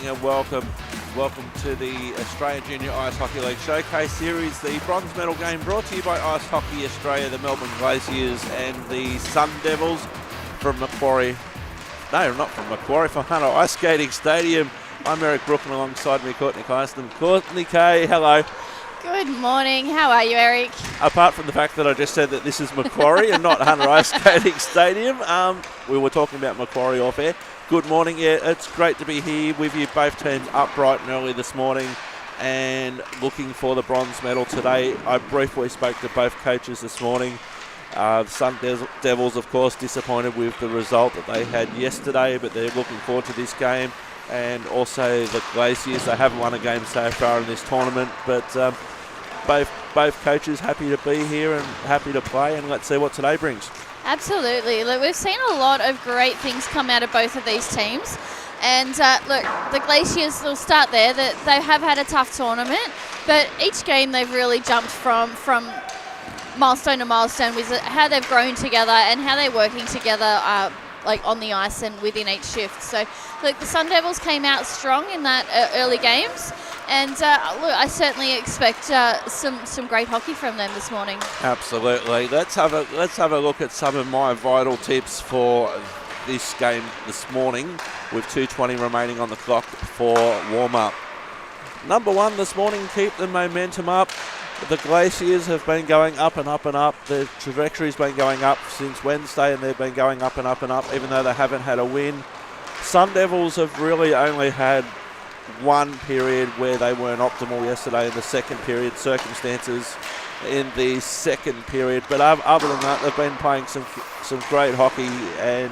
and welcome to the Australian Junior Ice Hockey League Showcase Series. The bronze medal game brought to you by Ice Hockey Australia, the Melbourne Glaciers and the Sun Devils from Macquarie. No, not from Macquarie, from Hunter Ice Skating Stadium. I'm Eric Brooklyn, alongside me, Courtney Kyston. Courtney K, hello. Good morning. How are you, Eric? Apart from the fact that I just said that this is Macquarie and not Hunter Ice Skating Stadium, we were talking about Macquarie off air. Good morning. Yeah, it's great to be here with you. Both teams up bright and early this morning and looking for the bronze medal today. I briefly spoke to both coaches this morning. The Sun Devils, of course, disappointed with the result that they had yesterday, but they're looking forward to this game. And also the Glaciers, they haven't won a game so far in this tournament, but both coaches happy to be here and happy to play, and let's see what today brings. Absolutely. Look, we've seen a lot of great things come out of both of these teams. And look, the Glaciers will start there. They have had a tough tournament, but each game they've really jumped from milestone to milestone with how they've grown together and how they're working together like on the ice and within each shift. So look, the Sun Devils came out strong in that early games. And look, I certainly expect some great hockey from them this morning. Absolutely. Let's have a look at some of my vital tips for this game this morning, with 2:20 remaining on the clock for warm-up. Number one this morning, keep the momentum up. The Glaciers have been going up and up and up. Their trajectory's been going up since Wednesday, and they've been going up and up and up, even though they haven't had a win. Sun Devils have really only had one period where they weren't optimal yesterday in the second period, circumstances in the second period. But other than that, they've been playing some great hockey, and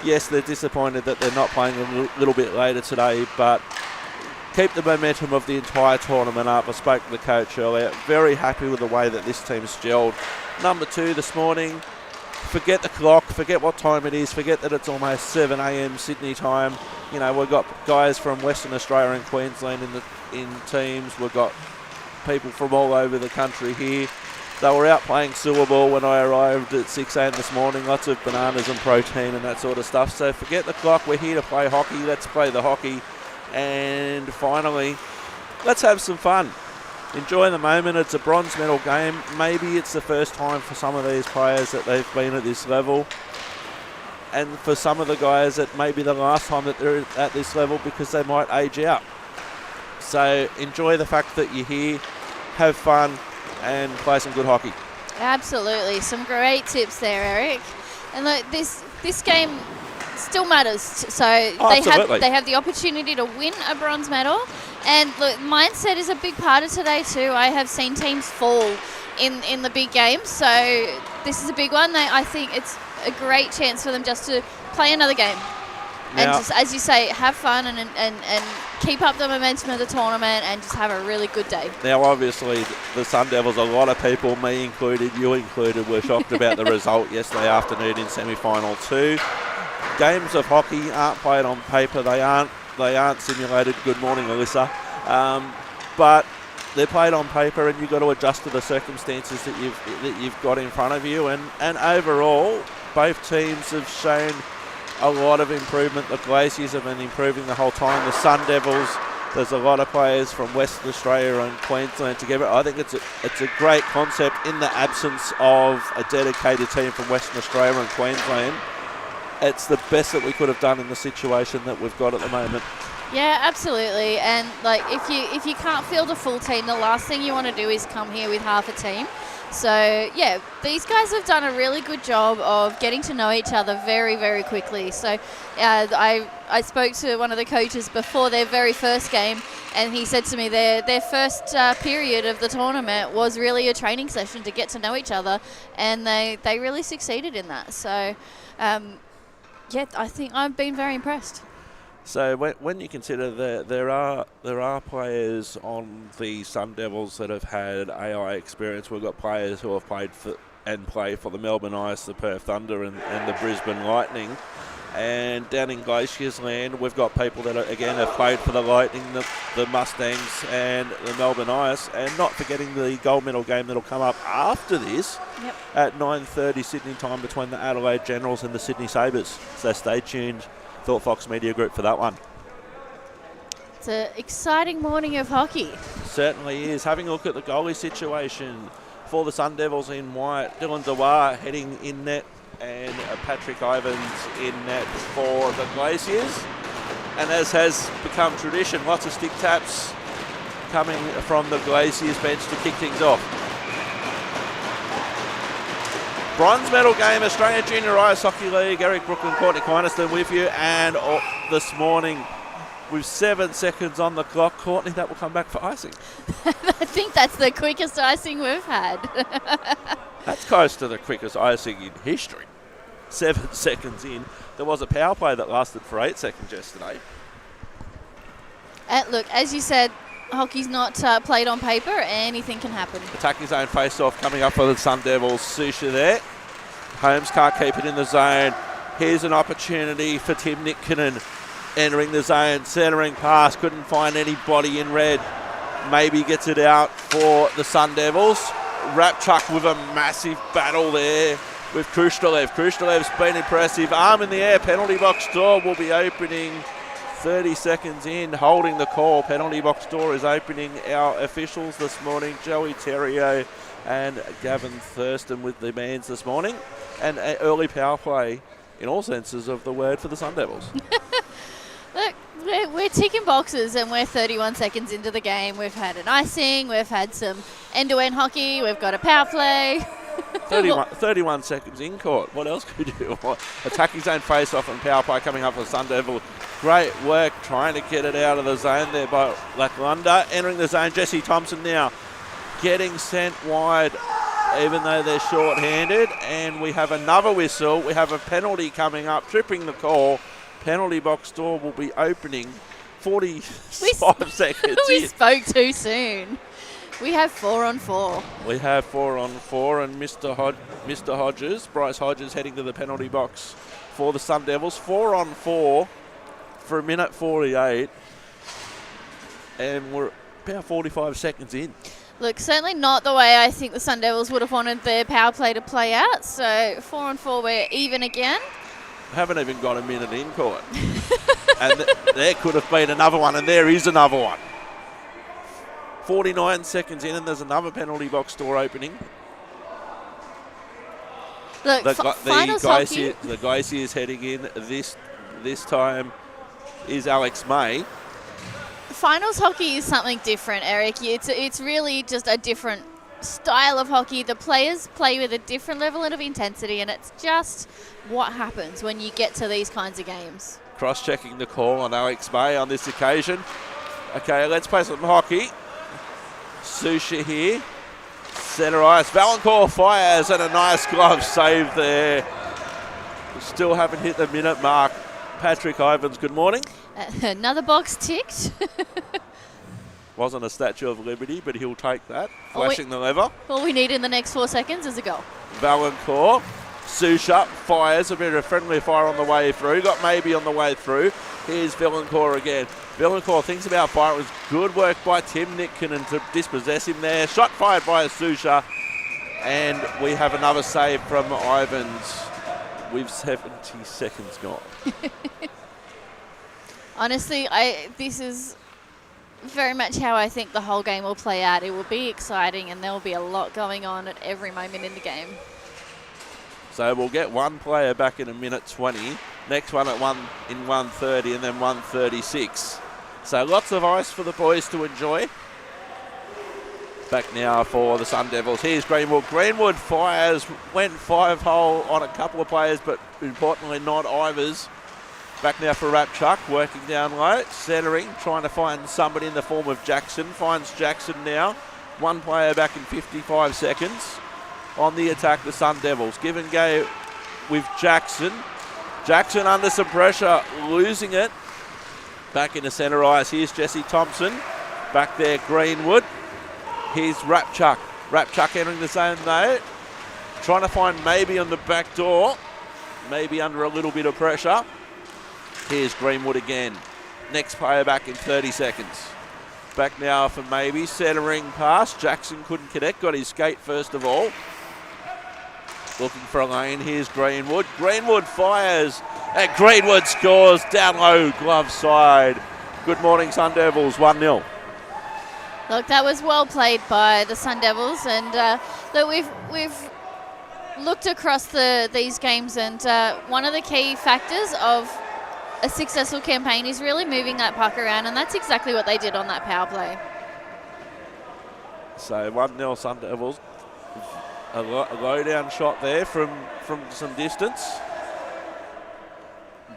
yes, they're disappointed that they're not playing a little bit later today, but keep the momentum of the entire tournament up. I spoke to the coach earlier. Very happy with the way that this team's gelled. Number two this morning, forget the clock, forget what time it is, forget that it's almost 7 a.m. Sydney time. You know, we've got guys from Western Australia and Queensland in teams. We've got people from all over the country here. They were out playing sewer ball when I arrived at 6 a.m. this morning. Lots of bananas and protein and that sort of stuff. So forget the clock. We're here to play hockey. Let's play the hockey. And finally, let's have some fun. Enjoy the moment. It's a bronze medal game. Maybe it's the first time for some of these players that they've been at this level. And for some of the guys, it may be the last time that they're at this level because they might age out. So enjoy the fact that you're here, have fun, and play some good hockey. Absolutely. Some great tips there, Eric. And look, this game still matters. So they have the opportunity to win a bronze medal. And look, mindset is a big part of today too. I have seen teams fall in the big games. So this is a big one. I think it's a great chance for them just to play another game. Now, and just, as you say, have fun and keep up the momentum of the tournament and just have a really good day. Now, obviously, the Sun Devils, a lot of people, me included, you included, were shocked about the result yesterday afternoon in semi-final 2. Games of hockey aren't played on paper. They aren't simulated. Good morning, Alyssa. But they're played on paper, and you've got to adjust to the circumstances that you've got in front of you. And overall, both teams have shown a lot of improvement. The Glaciers have been improving the whole time. The Sun Devils, there's a lot of players from Western Australia and Queensland together. I think it's a great concept in the absence of a dedicated team from Western Australia and Queensland. It's the best that we could have done in the situation that we've got at the moment. Yeah, absolutely. And like if you can't field a full team, the last thing you want to do is come here with half a team. So yeah, these guys have done a really good job of getting to know each other very, very quickly. So I spoke to one of the coaches before their very first game, and he said to me their first period of the tournament was really a training session to get to know each other, and they really succeeded in that. So yeah, I think I've been very impressed. So when you consider that there are players on the Sun Devils that have had AI experience, we've got players who have played for and play for the Melbourne Ice, the Perth Thunder, and the Brisbane Lightning. And down in Glaciers land, we've got people that have played for the Lightning, the Mustangs, and the Melbourne Ice, and not forgetting the gold medal game that'll come up after this at 9:30 Sydney time between the Adelaide Generals and the Sydney Sabres. So stay tuned. Thought Fox Media Group for that one. It's an exciting morning of hockey. Certainly is. Having a look at the goalie situation for the Sun Devils in white. Dylan Dewar heading in net and Patrick Ivans in net for the Glaciers. And as has become tradition, lots of stick taps coming from the Glaciers bench to kick things off. Bronze medal game, Australian Junior Ice Hockey League. Eric Brooklyn, Courtney Kynaston with you. And this morning, with 7 seconds on the clock, Courtney, that will come back for icing. I think that's the quickest icing we've had. That's close to the quickest icing in history. 7 seconds in. There was a power play that lasted for 8 seconds yesterday. Look, as you said, hockey's not played on paper. Anything can happen. Attacking zone face-off coming up for the Sun Devils. Susha there. Holmes can't keep it in the zone. Here's an opportunity for Tim Nikkinen. Entering the zone, centering pass, couldn't find anybody in red. Maybe gets it out for the Sun Devils. Rapchuk with a massive battle there with Krushtalev. Krustalev's been impressive. Arm in the air, penalty box door will be opening 30 seconds in, holding the call. Penalty box door is opening. Our officials this morning, Joey Terrio and Gavin Thurston with the bands this morning. And an early power play in all senses of the word for the Sun Devils. Look, we're ticking boxes and we're 31 seconds into the game. We've had an icing, we've had some end-to-end hockey, we've got a power play. 31 seconds in court. What else could you do? Attacking zone face-off and power play coming up for Sun Devil. Great work trying to get it out of the zone there by Lacklunda. Entering the zone, Jesse Thompson now getting sent wide even though they're short-handed. And we have another whistle. We have a penalty coming up, tripping the call. Penalty box door will be opening 45 seconds. We spoke too soon. We have 4-on-4. We have 4-on-4 and Mr. Hodges, Bryce Hodges heading to the penalty box for the Sun Devils. 4-on-4 for 1:48. And we're about 45 seconds in. Look, certainly not the way I think the Sun Devils would have wanted their power play to play out. So 4-on-4, we're even again. Haven't even got a minute in court. And there could have been another one, and there is another one. 49 seconds in, and there's another penalty box door opening. Look, the Glaciers heading in this time is Alex May. Finals hockey is something different, Eric. It's really just a different style of hockey. The players play with a different level of intensity, and it's just what happens when you get to these kinds of games. Cross-checking the call on Alex May on this occasion. Okay, let's play some hockey. Susha here. Centre ice. Valancourt fires and a nice glove save there. Still haven't hit the minute mark. Patrick Ivans, good morning. Another box ticked. Wasn't a Statue of Liberty, but he'll take that. Flashing the lever. All we need in the next 4 seconds is a goal. Valancourt. Susha fires a bit of friendly fire on the way through. Got maybe on the way through. Here's Valancourt again. Valancourt thinks about fire. It was good work by Tim Nikkinen to dispossess him there. Shot fired by Susha. And we have another save from Ivans with 70 seconds gone. Honestly, this is very much how I think the whole game will play out. It will be exciting and there will be a lot going on at every moment in the game. So we'll get one player back in 1:20. Next one at 1:30 and then 1:36. So lots of ice for the boys to enjoy. Back now for the Sun Devils. Here's Greenwood. Greenwood fires, went 5-hole on a couple of players, but importantly not Ivers. Back now for Rapchuk, working down low, centering, trying to find somebody in the form of Jackson. Finds Jackson now. One player back in 55 seconds. On the attack, the Sun Devils. Give and go with Jackson. Jackson under some pressure, losing it. Back into centre ice. Here's Jesse Thompson. Back there, Greenwood. Here's Rapchuk. Rapchuk entering the zone though. Trying to find maybe on the back door. Maybe under a little bit of pressure. Here's Greenwood again. Next player back in 30 seconds. Back now for maybe. Centering pass. Jackson couldn't connect. Got his skate first of all. Looking for a lane. Here's Greenwood. Greenwood fires. And Greenwood scores down low glove side. Good morning, Sun Devils, 1-0. Look, that was well played by the Sun Devils, and look, we've looked across these games, and one of the key factors of a successful campaign is really moving that puck around, and that's exactly what they did on that power play. So 1-0 Sun Devils. A low down shot there from some distance.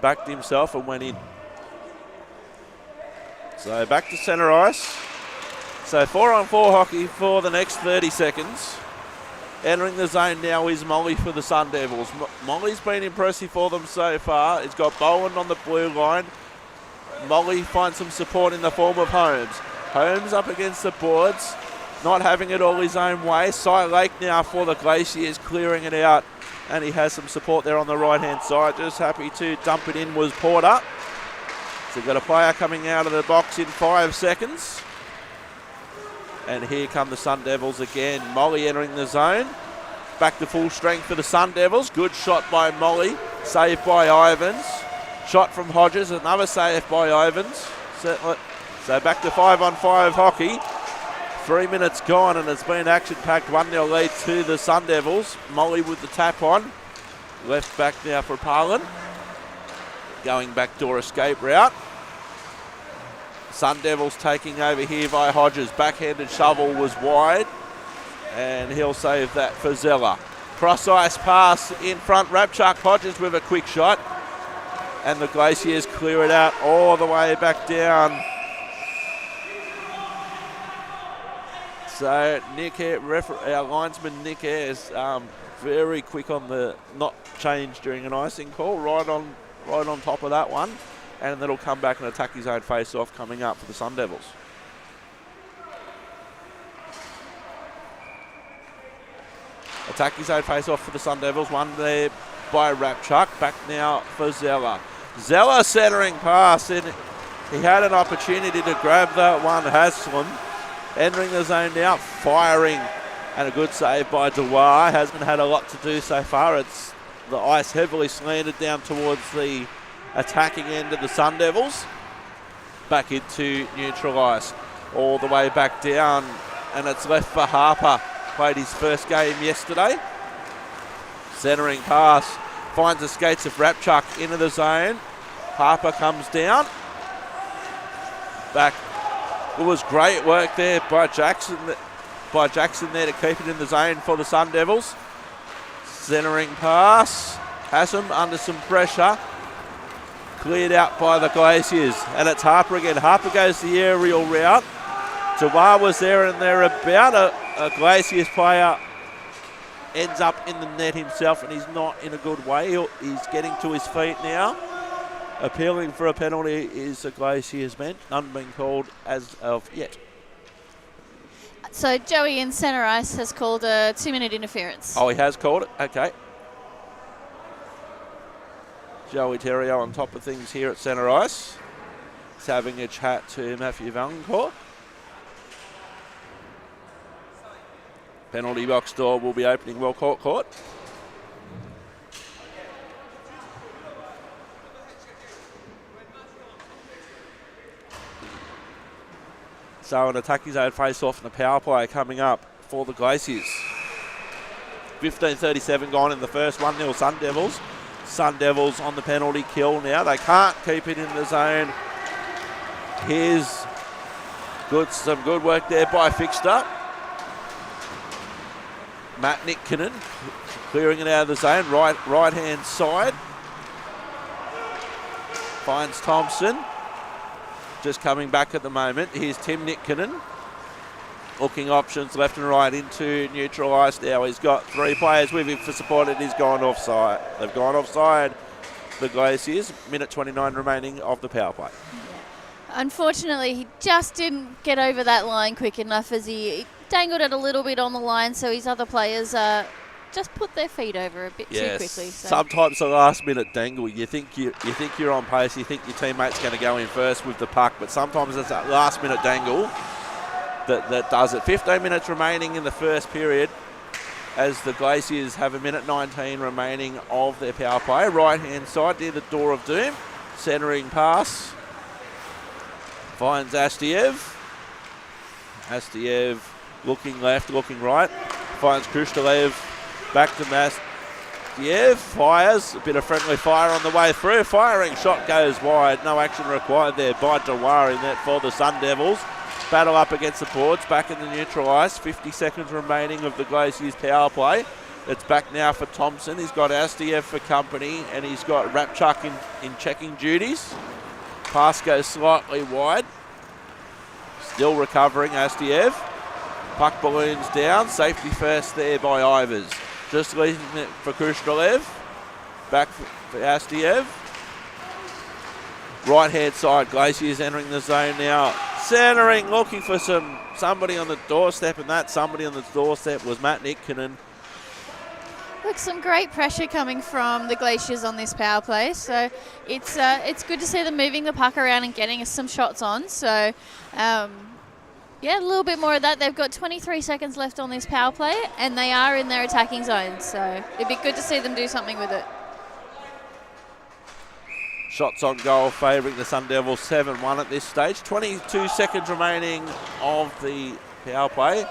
Backed himself and went in. So back to centre ice. So 4-on-4 hockey for the next 30 seconds. Entering the zone now is Molly for the Sun Devils. Molly's been impressive for them so far. He's got Bowen on the blue line. Molly finds some support in the form of Holmes. Holmes up against the boards, not having it all his own way. Cy Lake now for the Glaciers, clearing it out, and he has some support there on the right-hand side. Just happy to dump it in was Porter. So we've got a player coming out of the box in 5 seconds. And here come the Sun Devils again. Molly entering the zone. Back to full strength for the Sun Devils. Good shot by Molly. Saved by Ivans. Shot from Hodges. Another save by Ivans. So back to 5-on-5 hockey. 3 minutes gone, and it's been action-packed. 1-0 lead to the Sun Devils. Molly with the tap on. Left back now for Parlin. Going backdoor escape route. Sun Devils taking over here by Hodges. Backhanded shovel was wide, and he'll save that for Zeller. Cross-ice pass in front. Rabchuk. Hodges with a quick shot, and the Glaciers clear it out all the way back down. So Nick Hare, our linesman Nick Hare is very quick on the not change during an icing call, right on top of that one, and that'll come back and attack his own face-off coming up for the Sun Devils. Attack his own face-off for the Sun Devils, one there by Rabchuk, back now for Zeller. Zeller centering pass, and he had an opportunity to grab that one. Haslam entering the zone now, firing, and a good save by Dewar. Hasn't had a lot to do so far. It's the ice heavily slanted down towards the attacking end of the Sun Devils. Back into neutral ice, all the way back down, and it's left for Harper. Played his first game yesterday. Centering pass, finds the skates of Rabchuk into the zone. Harper comes down. Back. It was great work there by Jackson there to keep it in the zone for the Sun Devils. Centering pass. Haslam under some pressure. Cleared out by the Glaciers. And it's Harper again. Harper goes the aerial route. Dewar was there and thereabout. A Glaciers player ends up in the net himself, and he's not in a good way. He's getting to his feet now. Appealing for a penalty is the Glaciers men. None been called as of yet. So Joey in centre ice has called a 2-minute interference. Oh, he has called it? Okay. Joey Terrio on top of things here at centre ice. He's having a chat to Matthew Valancourt. Penalty box door will be opening Wellcourt Court. So an attack his own face-off and a power play coming up for the Glaciers. 15:37 gone in the first, 1-0 Sun Devils. Sun Devils on the penalty kill now. They can't keep it in the zone. Here's some good work there by Fixter. Matt Nikkinen clearing it out of the zone, right-hand side. Finds Thompson. Just coming back at the moment. Here's Tim Nikkinen. Looking options left and right into neutral ice now. He's got 3 players with him for support, and he's gone offside. They've gone offside, the Glaciers. Minute 29 remaining of the power play. Unfortunately, he just didn't get over that line quick enough, as he dangled it a little bit on the line, so his other players just put their feet over a bit too quickly. So. Sometimes the last minute dangle, you think you're on pace, you think your teammate's going to go in first with the puck, but sometimes it's that last minute dangle that does it. 15 minutes remaining in the first period as the Glaciers have a minute 19 remaining of their power play. Right hand side near the door of doom. Centering pass. Finds Astiev. Astiev looking left, looking right. Finds Krustalev. Back to Astiev. Fires. A bit of friendly fire on the way through. Firing shot goes wide. No action required there by Dewar in that for the Sun Devils. Battle up against the boards. Back in the neutral ice. 50 seconds remaining of the Glaciers power play. It's back now for Thompson. He's got Astiev for company, and he's got Rapchuk in checking duties. Pass goes slightly wide. Still recovering, Astiev. Puck balloons down. Safety first there by Ivers. Just leaving it for Krustalev. Back for Astiev. Right-hand side, Glaciers entering the zone now. Centering, looking for somebody on the doorstep, and that somebody on the doorstep was Matt Nitkinen. Look, some great pressure coming from the Glaciers on this power play. So it's good to see them moving the puck around and getting us some shots on. So, yeah, a little bit more of that. They've got 23 seconds left on this power play, and they are in their attacking zone. So it'd be good to see them do something with it. Shots on goal favouring the Sun Devils 7-1 at this stage. 22 seconds remaining of the power play.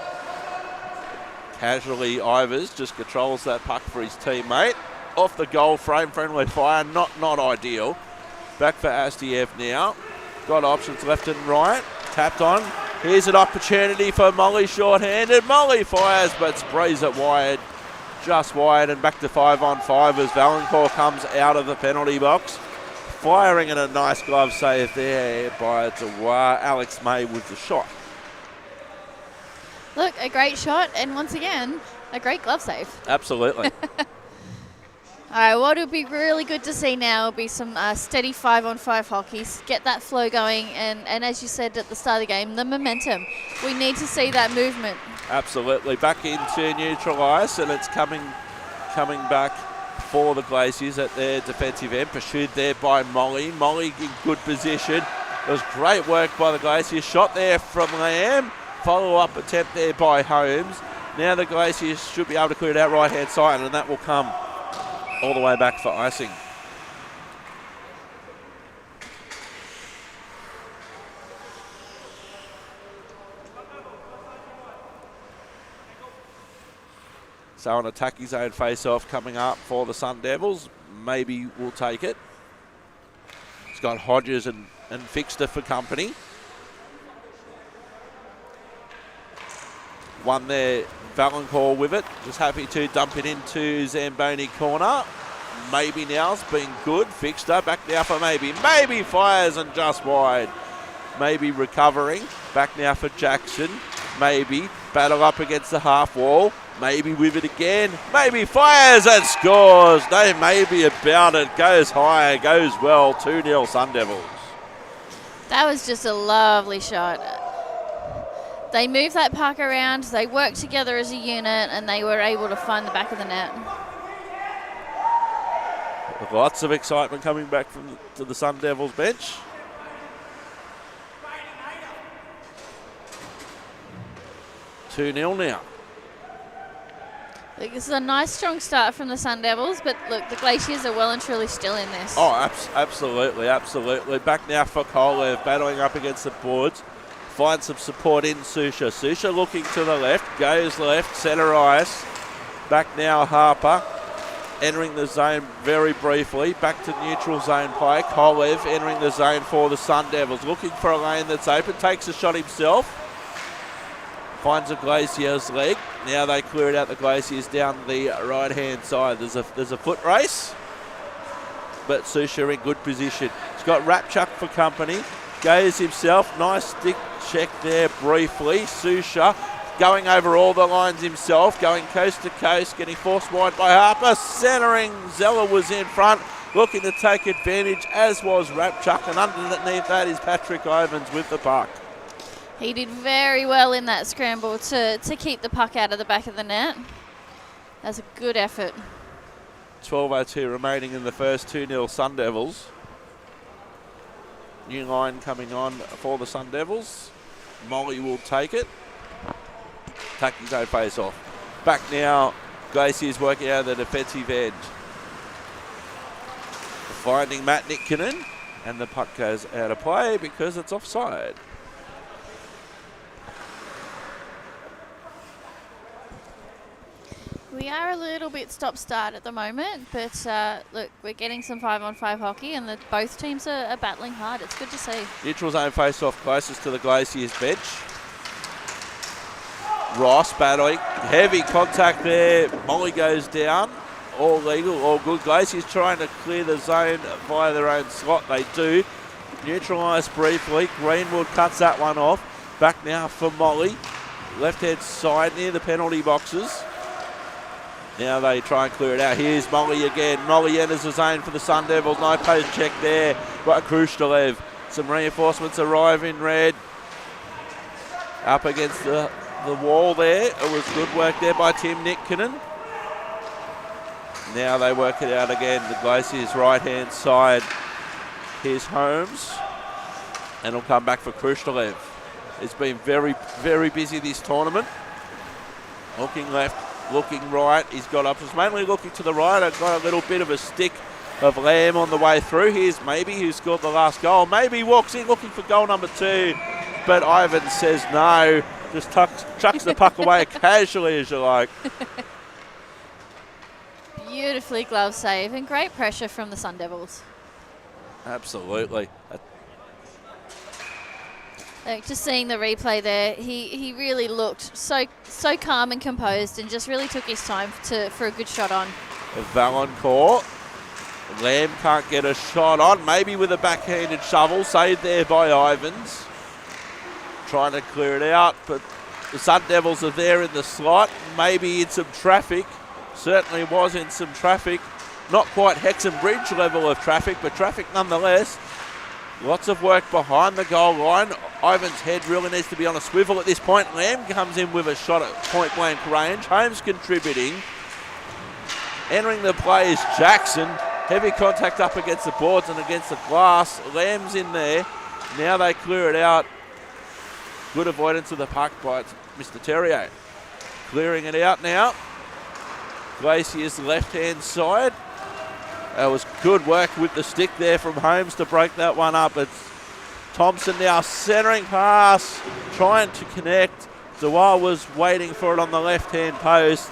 Casually, Ivers just controls that puck for his teammate. Off the goal frame, friendly fire, not ideal. Back for Astiev now. Got options left and right. Tapped on. Here's an opportunity for Molly short-handed. Molly fires but sprays it wide. Just wide, and back to 5-on-5 as Valancourt comes out of the penalty box. Firing in a nice glove save there by Dewar. Alex May with the shot. Look, a great shot, and once again, a great glove save. Absolutely. All right, what would be really good to see now will be some steady 5-on-5 hockey. Get that flow going, and as you said at the start of the game, the momentum. We need to see that movement. Absolutely. Back into neutral ice, and it's coming back for the Glaciers at their defensive end. Pursued there by Molly. Molly in good position. It was great work by the Glaciers. Shot there from Lamb. Follow-up attempt there by Holmes. Now the Glaciers should be able to clear it out right-hand side, and that will come all the way back for icing. So an attacking zone face-off coming up for the Sun Devils. Maybe we'll take it. It's got Hodges and Fixter for company. One there, Valancourt with it. Just happy to dump it into Zamboni corner. Maybe now's been good. Fixter back now for Maybe. Maybe fires and just wide. Maybe recovering. Back now for Jackson. Maybe battle up against the half wall. Maybe with it again. Maybe fires and scores. No maybe about it. Goes higher, goes well. 2-0 Sun Devils. That was just a lovely shot. They moved that puck around, they worked together as a unit, and they were able to find the back of the net. Lots of excitement coming back to the Sun Devils bench. Two 2-0 now. Look, this is a nice strong start from the Sun Devils, but look, the Glaciers are well and truly still in this. Oh, absolutely. Back now for Kolev, battling up against the boards. Finds some support in Susha. Susha looking to the left, goes left, centre ice. Back now Harper, entering the zone very briefly. Back to neutral zone play. Kolev entering the zone for the Sun Devils. Looking for a lane that's open, takes a shot himself. Finds a Glaciers leg. Now they clear it out, the Glaciers down the right-hand side. There's a foot race, but Susha in good position. He's got Rapchuk for company. Goes himself, nice stick check there briefly. Susha going over all the lines himself, going coast to coast, getting forced wide by Harper. Centering, Zeller was in front, looking to take advantage, as was Rapchuk, and underneath that is Patrick Ivans with the puck. He did very well in that scramble to keep the puck out of the back of the net. That's a good effort. 12:02 remaining in the first. 2-0 Sun Devils. New line coming on for the Sun Devils. Molly will take it. Attacking zone face off. Back now, Glaciers working out of the defensive end. Finding Matt Nitkinen. And the puck goes out of play because it's offside. We are a little bit stop-start at the moment, but look, we're getting some 5-on-5 hockey, and both teams are battling hard. It's good to see. Neutral zone face-off closest to the Glaciers bench. Ross battling, heavy contact there. Molly goes down. All legal, all good. Glaciers trying to clear the zone via their own slot. They do. Neutralised briefly. Greenwood cuts that one off. Back now for Molly. Left-hand side near the penalty boxes. Now they try and clear it out. Here's Molly again. Molly enters the zone for the Sun Devils. No post check there. But Krushtalev. Some reinforcements arrive in red. Up against the wall there. It was good work there by Tim Nitkinen. Now they work it out again. The Glaciers right-hand side. Here's Holmes. And it'll come back for Krushtalev. It's been very, very busy this tournament. Looking left. Looking right, he's got up. He's mainly looking to the right. I've got a little bit of a stick of Lamb on the way through. Here's Maybe, who scored the last goal. Maybe walks in looking for goal number 2, but Ivan says no. Just chucks the puck away casually, as you like. Beautifully glove save and great pressure from the Sun Devils. Absolutely. Like, just seeing the replay there, he really looked so calm and composed, and just really took his time for a good shot on. Valancourt. Lamb can't get a shot on, maybe with a backhanded shovel, saved there by Ivans. Trying to clear it out, but the Sun Devils are there in the slot, maybe in some traffic. Certainly was in some traffic. Not quite Hexham Bridge level of traffic, but traffic nonetheless. Lots of work behind the goal line. Ivan's head really needs to be on a swivel at this point. Lamb comes in with a shot at point-blank range. Holmes contributing. Entering the play is Jackson. Heavy contact up against the boards and against the glass. Lamb's in there. Now they clear it out. Good avoidance of the puck by Mr. Terrier. Clearing it out now. Glacier's left-hand side. That was good work with the stick there from Holmes to break that one up. It's Thompson now centering pass, trying to connect. Dewar was waiting for it on the left-hand post.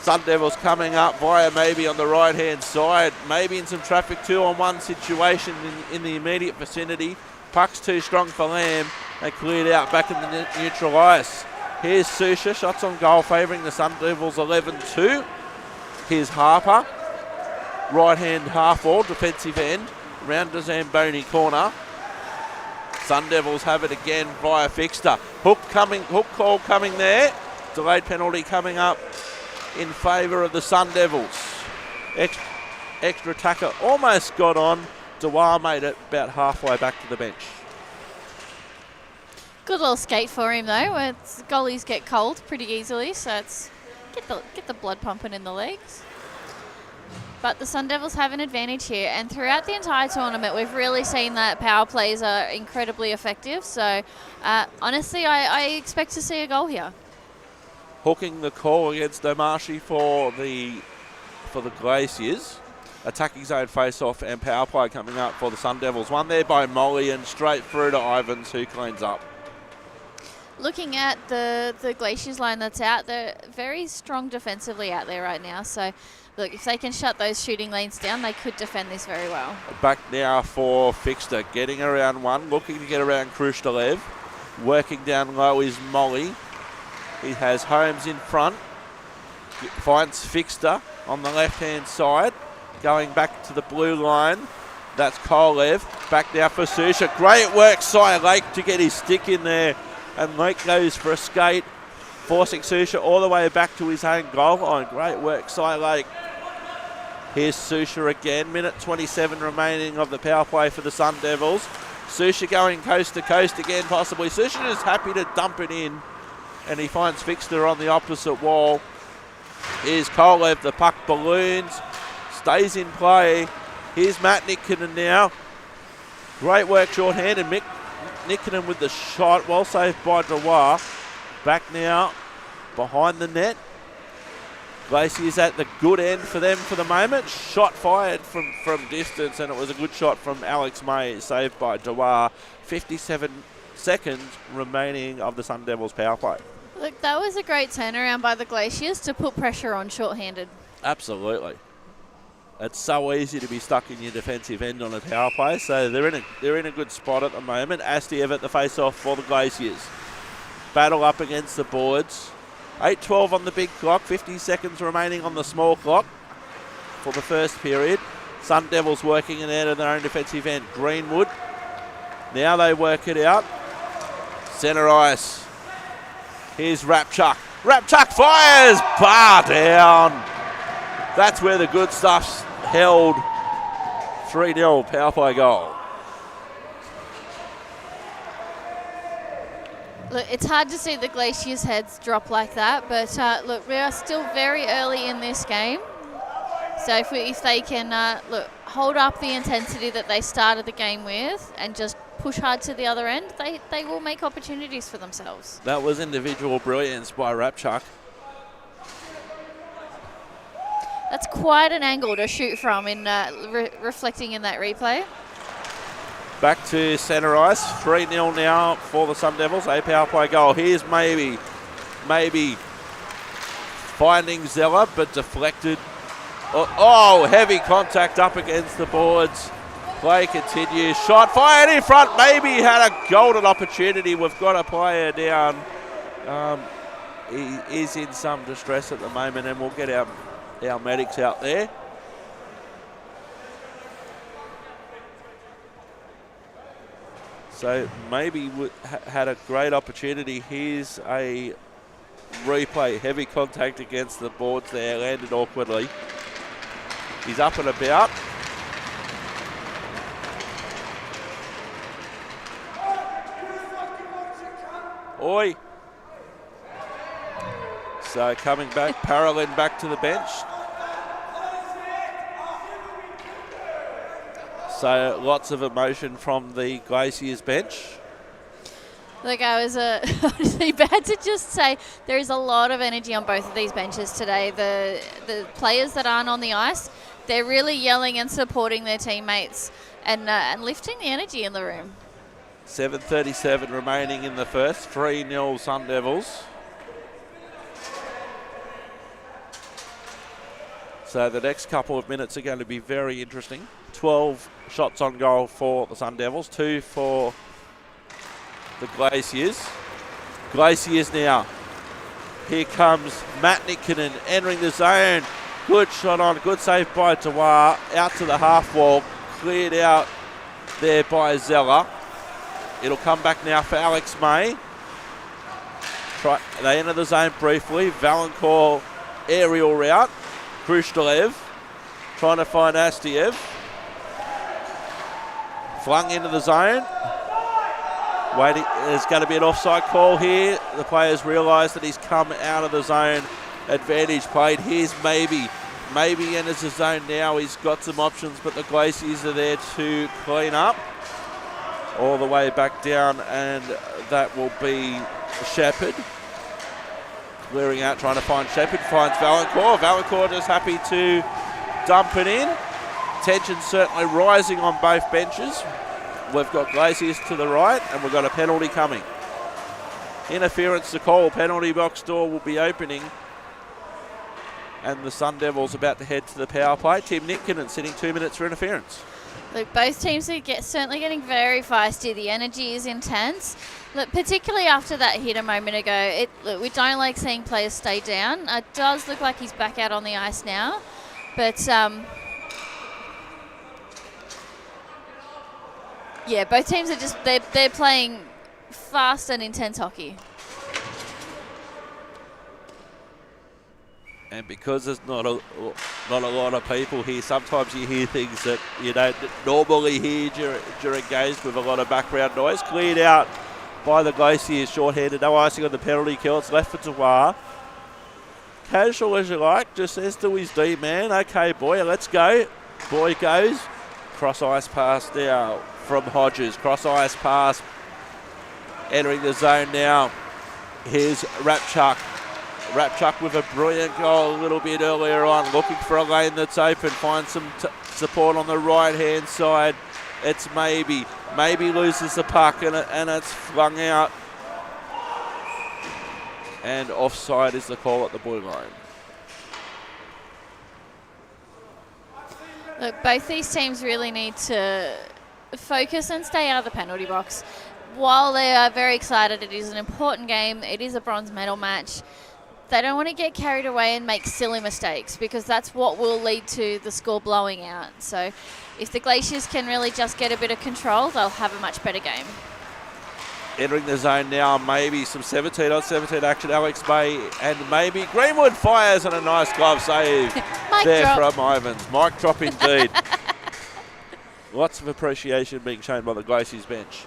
Sun Devils coming up via Maybe on the right-hand side. Maybe in some traffic 2-on-1 situation in the immediate vicinity. Puck's too strong for Lamb. They cleared out back in the neutral ice. Here's Susha, shots on goal favouring the Sun Devils 11-2. Here's Harper. Right-hand half-wall, defensive end, round to Zamboni corner. Sun Devils have it again via Fixter. Hook call coming there. Delayed penalty coming up in favour of the Sun Devils. Extra attacker almost got on. Dewar made it about halfway back to the bench. Good little skate for him though. Goalies get cold pretty easily, so it's get the blood pumping in the legs. But the Sun Devils have an advantage here, and throughout the entire tournament we've really seen that power plays are incredibly effective, so honestly I expect to see a goal here. Hooking the call against Domashi for the Glaciers. Attacking zone face-off and power play coming up for the Sun Devils. One there by Molly and straight through to Ivans, who cleans up. Looking at the Glaciers line that's out, they're very strong defensively out there right now, so look, if they can shut those shooting lanes down, they could defend this very well. Back now for Fixter, getting around one, looking to get around Krushtalev. Working down low is Molly. He has Holmes in front. Finds Fixter on the left-hand side. Going back to the blue line. That's Kolev. Back now for Susha. Great work, Cy Lake, to get his stick in there. And Lake goes for a skate, forcing Susha all the way back to his own goal line. Great work, Cy Lake. Here's Susha again. Minute 27 remaining of the power play for the Sun Devils. Susha going coast to coast again, possibly. Susha is happy to dump it in, and he finds Fixter on the opposite wall. Here's Kolev. The puck balloons, stays in play. Here's Matt Nitkinen now. Great work shorthanded. Nitkinen with the shot, well saved by Dewar. Back now behind the net. Glacier's at the good end for them for the moment. Shot fired from distance, and it was a good shot from Alex May, saved by Dewar. 57 seconds remaining of the Sun Devils power play. Look, that was a great turnaround by the Glaciers to put pressure on short-handed. Absolutely. It's so easy to be stuck in your defensive end on a power play, so they're in a good spot at the moment. Astiev at the face-off for the Glaciers. Battle up against the boards. 8:12 on the big clock, 50 seconds remaining on the small clock for the first period. Sun Devils working it out of their own defensive end. Greenwood, now they work it out. Centre ice. Here's Rapchuk. Rapchuk fires! Bar down. That's where the good stuff's held. 3-0 power play goal. Look, it's hard to see the Glaciers' heads drop like that, but look, we are still very early in this game. So if they can hold up the intensity that they started the game with and just push hard to the other end, they will make opportunities for themselves. That was individual brilliance by Rapchuk. That's quite an angle to shoot from in reflecting in that replay. Back to centre ice, 3-0 now for the Sun Devils, a power play goal. Here's maybe finding Zeller, but deflected. Oh, heavy contact up against the boards. Play continues, shot fired in front, maybe had a golden opportunity. We've got a player down. He is in some distress at the moment, and we'll get our medics out there. So maybe had a great opportunity. Here's a replay. Heavy contact against the boards there. Landed awkwardly. He's up and about. Oi. So coming back, Paralyn back to the bench. So lots of emotion from the Glaciers bench. Look, I was honestly bad to just say there is a lot of energy on both of these benches today. The players that aren't on the ice, they're really yelling and supporting their teammates and lifting the energy in the room. 7:37 remaining in the first. 3-0 Sun Devils. So the next couple of minutes are going to be very interesting. 12 shots on goal for the Sun Devils, 2 for the Glaciers. Glaciers now. Here comes Matt Nikkinen entering the zone. Good shot on, good save by Dewar. Out to the half wall, cleared out there by Zeller. It'll come back now for Alex May. They enter the zone briefly. Valancourt aerial route. Khrushchelev trying to find Astiev. Flung into the zone. Waiting. There's going to be an offside call here. The players realise that he's come out of the zone. Advantage played. Here's maybe enters the zone now. He's got some options, but the Glaciers are there to clean up. All the way back down, and that will be Shepherd. Clearing out, trying to find Shepherd, finds Valancourt. Valancourt is happy to dump it in. Tension certainly rising on both benches. We've got Glaciers to the right, and we've got a penalty coming. Interference to call. Penalty box door will be opening. And the Sun Devils about to head to the power play. Tim Nikkinen sitting 2 minutes for interference. Look, both teams are certainly getting very feisty. The energy is intense. Look, particularly after that hit a moment ago, look, we don't like seeing players stay down. It does look like he's back out on the ice now. But, yeah, both teams are they're playing fast and intense hockey. And because there's not a lot of people here, sometimes you hear things that you don't normally hear during games with a lot of background noise. Cleared out by the Glaciers, short-handed, no icing on the penalty kill. It's left for Dewar. Casual as you like, just says to his D-man, okay, boy, let's go. Boy goes. Cross-ice pass now from Hodges. Cross-ice pass entering the zone now. Here's Rapchuk. Rapchuk with a brilliant goal a little bit earlier on, looking for a lane that's open, finds some support on the right-hand side. It's maybe loses the puck and it's flung out. And offside is the call at the blue line. Look, both these teams really need to focus and stay out of the penalty box. While they are very excited, it is an important game. It is a bronze medal match. They don't want to get carried away and make silly mistakes, because that's what will lead to the score blowing out. So if the Glaciers can really just get a bit of control, they'll have a much better game. Entering the zone now, maybe some 17-on-17 action. Alex May and maybe Greenwood fires and a nice glove save there from Ivans. Mic drop indeed. Lots of appreciation being shown by the Glaciers bench.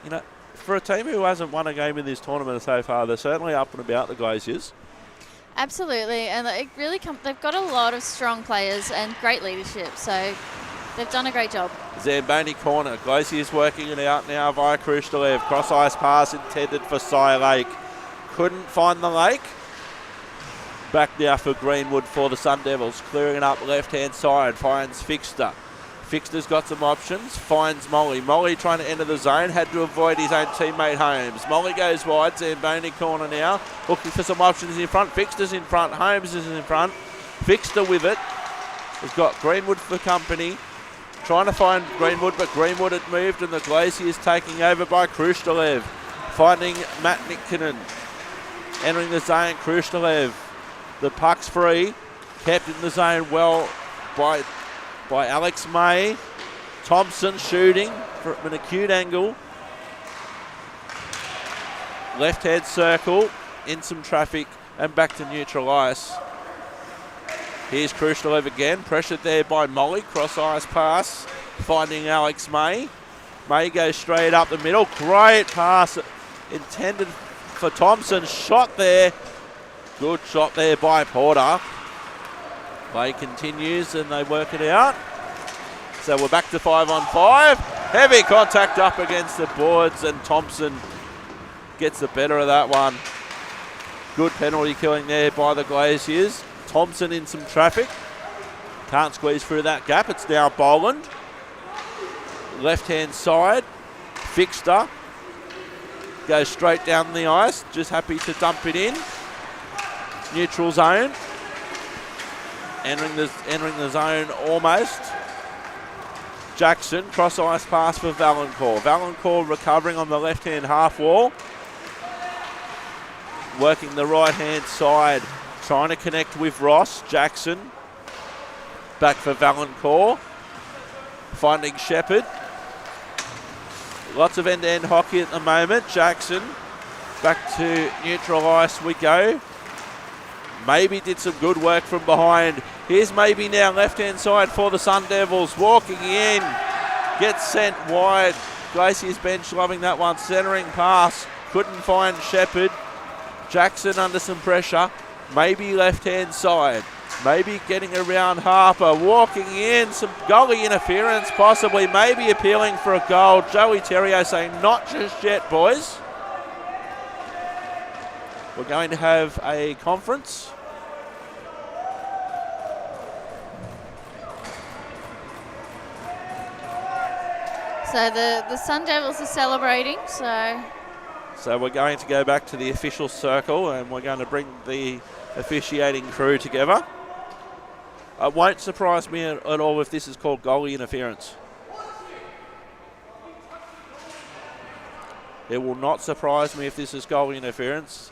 You know, for a team who hasn't won a game in this tournament so far, they're certainly up and about, the Glaciers. Absolutely, and it really they've got a lot of strong players and great leadership, so they've done a great job. Zamboni corner. Glaciers working it out now via Krushtalev. Cross-ice pass intended for Cy Lake. Couldn't find the lake. Back now for Greenwood for the Sun Devils. Clearing it up left-hand side. Finds Fixter. Fixter's got some options. Finds Molly. Molly trying to enter the zone. Had to avoid his own teammate Holmes. Molly goes wide. Zamboni corner now. Looking for some options in front. Fixter's in front. Holmes is in front. Fixter with it. Has got Greenwood for company. Trying to find Greenwood, but Greenwood had moved and the Glaciers taking over by Krushtalev. Finding Matt Nikkinen. Entering the zone, Krushtalev. The puck's free. Kept in the zone well by Alex May. Thompson shooting from an acute angle. Left-hand circle, in some traffic and back to neutral ice. Here's Krushtalev again, pressured there by Molly. Cross-ice pass, finding Alex May. May goes straight up the middle. Great pass intended for Thompson. Shot there. Good shot there by Porter. Play continues and they work it out. So we're back to 5-on-5. Heavy contact up against the boards and Thompson gets the better of that one. Good penalty killing there by the Glaciers. Thompson in some traffic. Can't squeeze through that gap. It's now Boland. Left-hand side. Fixter. Goes straight down the ice. Just happy to dump it in. Neutral zone. Entering the zone almost. Jackson. Cross-ice pass for Valancourt. Valancourt recovering on the left-hand half wall. Working the right-hand side. Trying to connect with Ross. Jackson. Back for Valancourt. Finding Shepherd. Lots of end-to-end hockey at the moment. Jackson. Back to neutral ice we go. Maybe did some good work from behind. Here's maybe now left-hand side for the Sun Devils. Walking in. Gets sent wide. Glaciers bench loving that one. Centering pass. Couldn't find Shepherd. Jackson under some pressure. Maybe left-hand side. Maybe getting around Harper. Walking in. Some goalie interference possibly. Maybe appealing for a goal. Joey Terrio saying not just yet, boys. We're going to have a conference. So the Sun Devils are celebrating, So we're going to go back to the official circle and we're going to bring the officiating crew together. It won't surprise me at all if this is called goalie interference. It will not surprise me if this is goalie interference.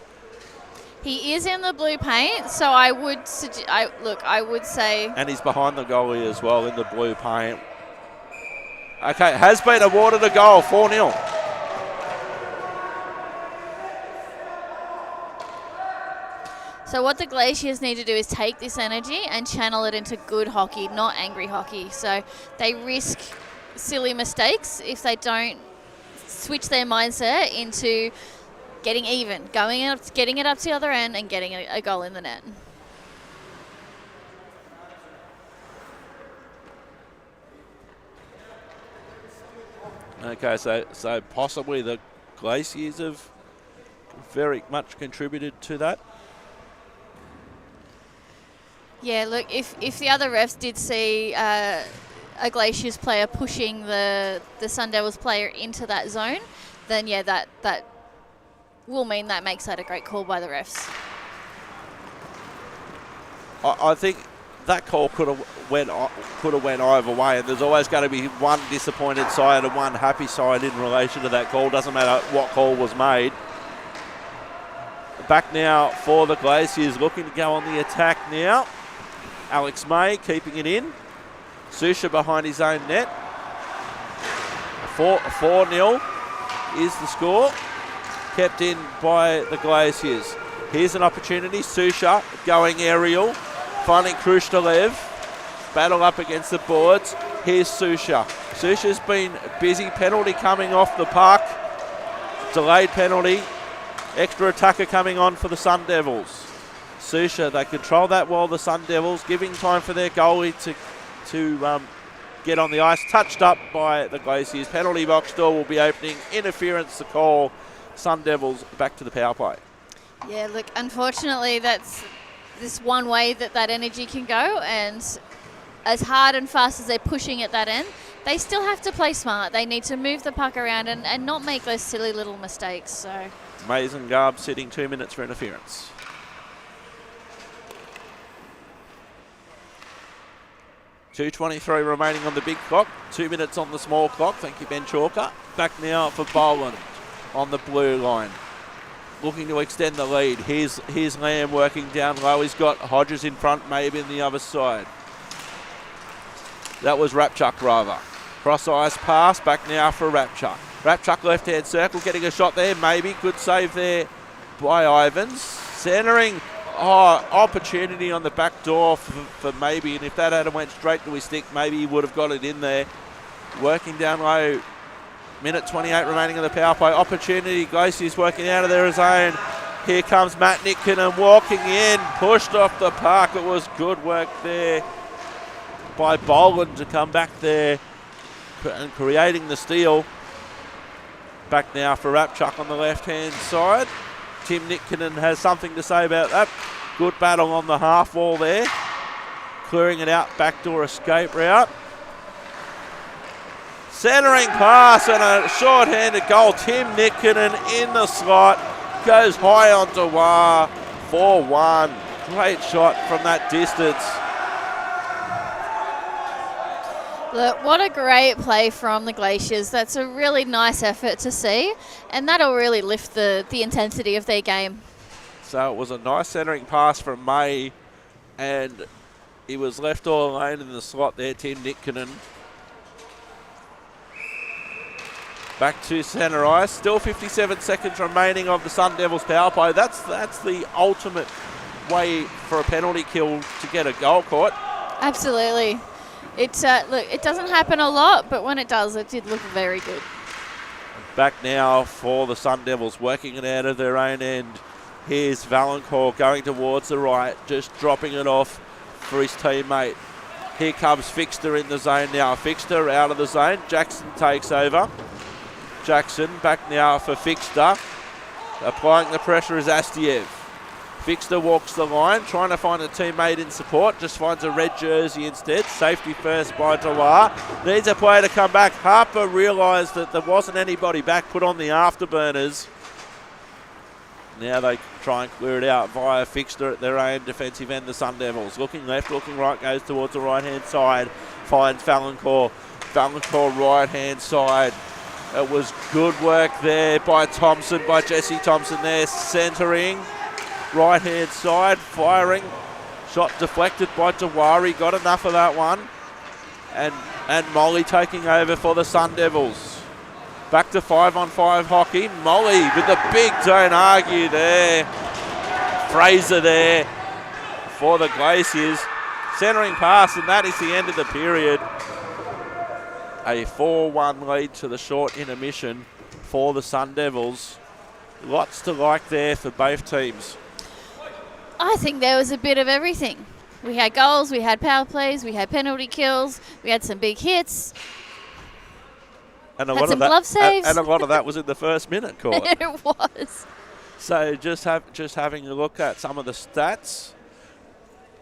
he is in the blue paint, so I would say... And he's behind the goalie as well in the blue paint. Okay, has been awarded a goal, 4-0. So what the Glaciers need to do is take this energy and channel it into good hockey, not angry hockey. So they risk silly mistakes if they don't switch their mindset into getting even, getting it up to the other end and getting a goal in the net. Okay, so possibly the Glaciers have very much contributed to that. Yeah, look, if the other refs did see a Glaciers player pushing the Sun Devils player into that zone, then yeah, that will mean that makes that a great call by the refs. I think that call could have went either way, and there's always going to be one disappointed side and one happy side in relation to that call. Doesn't matter what call was made. Back now for the Glaciers, looking to go on the attack now. Alex May keeping it in. Susha behind his own net. 4-0 is the score. Kept in by the Glaciers. Here's an opportunity. Susha going aerial. Finding Krushtalev. Battle up against the boards. Here's Susha. Susha's been busy. Penalty coming off the puck. Delayed penalty. Extra attacker coming on for the Sun Devils. Susha, they control that well, the Sun Devils, giving time for their goalie to get on the ice. Touched up by the Glaciers. Penalty box door will be opening. Interference to call. Sun Devils back to the power play. Yeah, look, unfortunately, that's this one way that energy can go, and as hard and fast as they're pushing at that end, they still have to play smart. They need to move the puck around and not make those silly little mistakes. So Mason Garb sitting 2 minutes for interference. .2:23 remaining on the big clock. 2 minutes on the small clock. Thank you, Ben Chalker. Back now for Boland on the blue line. Looking to extend the lead. Here's Lamb working down low. He's got Hodges in front, maybe on the other side. That was Rapchuk, rather. Cross-ice pass. Back now for Rapchuk. Rapchuk left-hand circle, getting a shot there, maybe. Good save there by Ivans. Centering. Opportunity on the back door for maybe, and if that had went straight to his stick, maybe he would have got it in there. Working down low. Minute 28 remaining on the power play. Opportunity. Glaciers working out of their zone. Here comes Matt Nitkinen walking in. Pushed off the puck. It was good work there by Boland to come back there and creating the steal. Back now for Rapchuk on the left-hand side. Tim Nitkinen has something to say about that. Good battle on the half wall there. Clearing it out, backdoor escape route. Centering pass and a short-handed goal. Tim Nitkinen in the slot. Goes high on Dewar. 4-1. Great shot from that distance. Look, what a great play from the Glaciers. That's a really nice effort to see, and that'll really lift the intensity of their game. So it was a nice centering pass from May, and he was left all alone in the slot there, Tim Nitkinen. Back to centre ice. Still 57 seconds remaining of the Sun Devils power play. That's the ultimate way for a penalty kill to get a goal caught. Absolutely. It's look, it doesn't happen a lot, but when it does, it did look very good. Back now for the Sun Devils, working it out of their own end. Here's Valancourt going towards the right, just dropping it off for his teammate. Here comes Fixter in the zone now. Fixter out of the zone. Jackson takes over. Jackson back now for Fixter. Applying the pressure is Astiev. Fixter walks the line, trying to find a teammate in support. Just finds a red jersey instead. Safety first by Dewar. Needs a player to come back. Harper realised that there wasn't anybody back. Put on the afterburners. Now they try and clear it out via Fixter at their own defensive end, the Sun Devils. Looking left, looking right, goes towards the right-hand side. Finds Valancourt. Valancourt right-hand side. It was good work there by Thompson, by Jesse Thompson there. Centering. Right-hand side, firing. Shot deflected by Dewari. Got enough of that one. And Molly taking over for the Sun Devils. Back to 5-on-5 hockey. Molly with the big don't argue there. Fraser there for the Glaciers. Centering pass, and that is the end of the period. A 4-1 lead to the short intermission for the Sun Devils. Lots to like there for both teams. I think there was a bit of everything. We had goals, we had power plays, we had penalty kills, we had some big hits. And a had lot some of that, glove saves. and a lot of that was in the first minute, Court. It was. So just having a look at some of the stats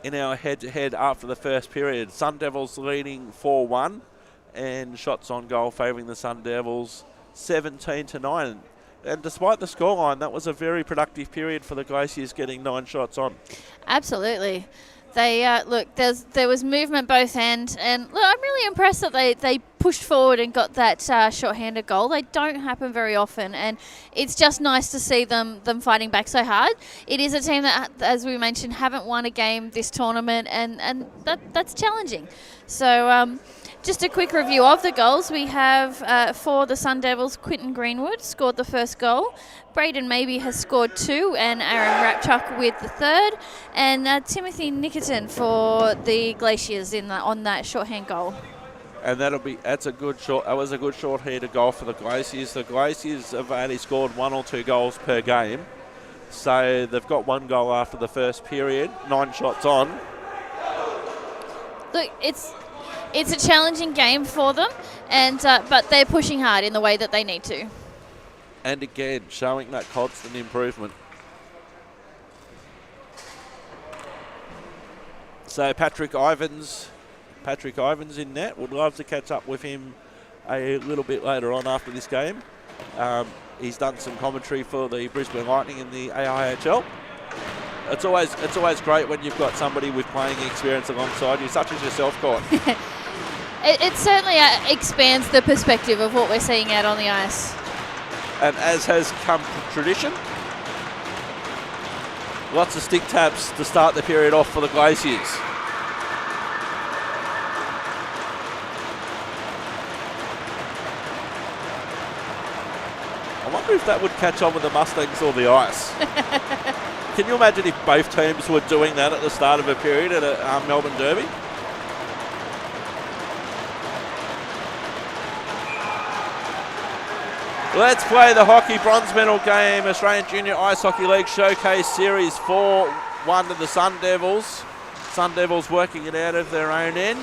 in our head-to-head after the first period. Sun Devils leading 4-1 and shots on goal favouring the Sun Devils 17-9. And despite the scoreline, that was a very productive period for the Glaciers, getting 9 shots on. Absolutely. They look. There was movement both ends, and look, I'm really impressed that they pushed forward and got that short-handed goal. They don't happen very often, and it's just nice to see them fighting back so hard. It is a team that, as we mentioned, haven't won a game this tournament, and that's challenging. So just a quick review of the goals. We have for the Sun Devils, Quinton Greenwood scored the first goal. Braden Maybe has scored 2, and Aaron Rapchuk with the third, and Timothy Nickerton for the Glaciers on that shorthand goal. And that was a good short-handed goal for the Glaciers. The Glaciers have only scored 1 or 2 goals per game, so they've got 1 goal after the first period, 9 shots on. Look, it's a challenging game for them, and but they're pushing hard in the way that they need to. And again, showing that constant improvement. So Patrick Ivans in net. Would love to catch up with him a little bit later on after this game. He's done some commentary for the Brisbane Lightning in the AJIHL. It's always great when you've got somebody with playing experience alongside you, such as yourself, Court. It certainly expands the perspective of what we're seeing out on the ice. And as has come tradition, lots of stick taps to start the period off for the Glaciers. I wonder if that would catch on with the Mustangs or the Ice. Can you imagine if both teams were doing that at the start of a period at a Melbourne Derby? Let's play the hockey bronze medal game. Australian Junior Ice Hockey League Showcase Series 4-1 to the Sun Devils. Sun Devils working it out of their own end.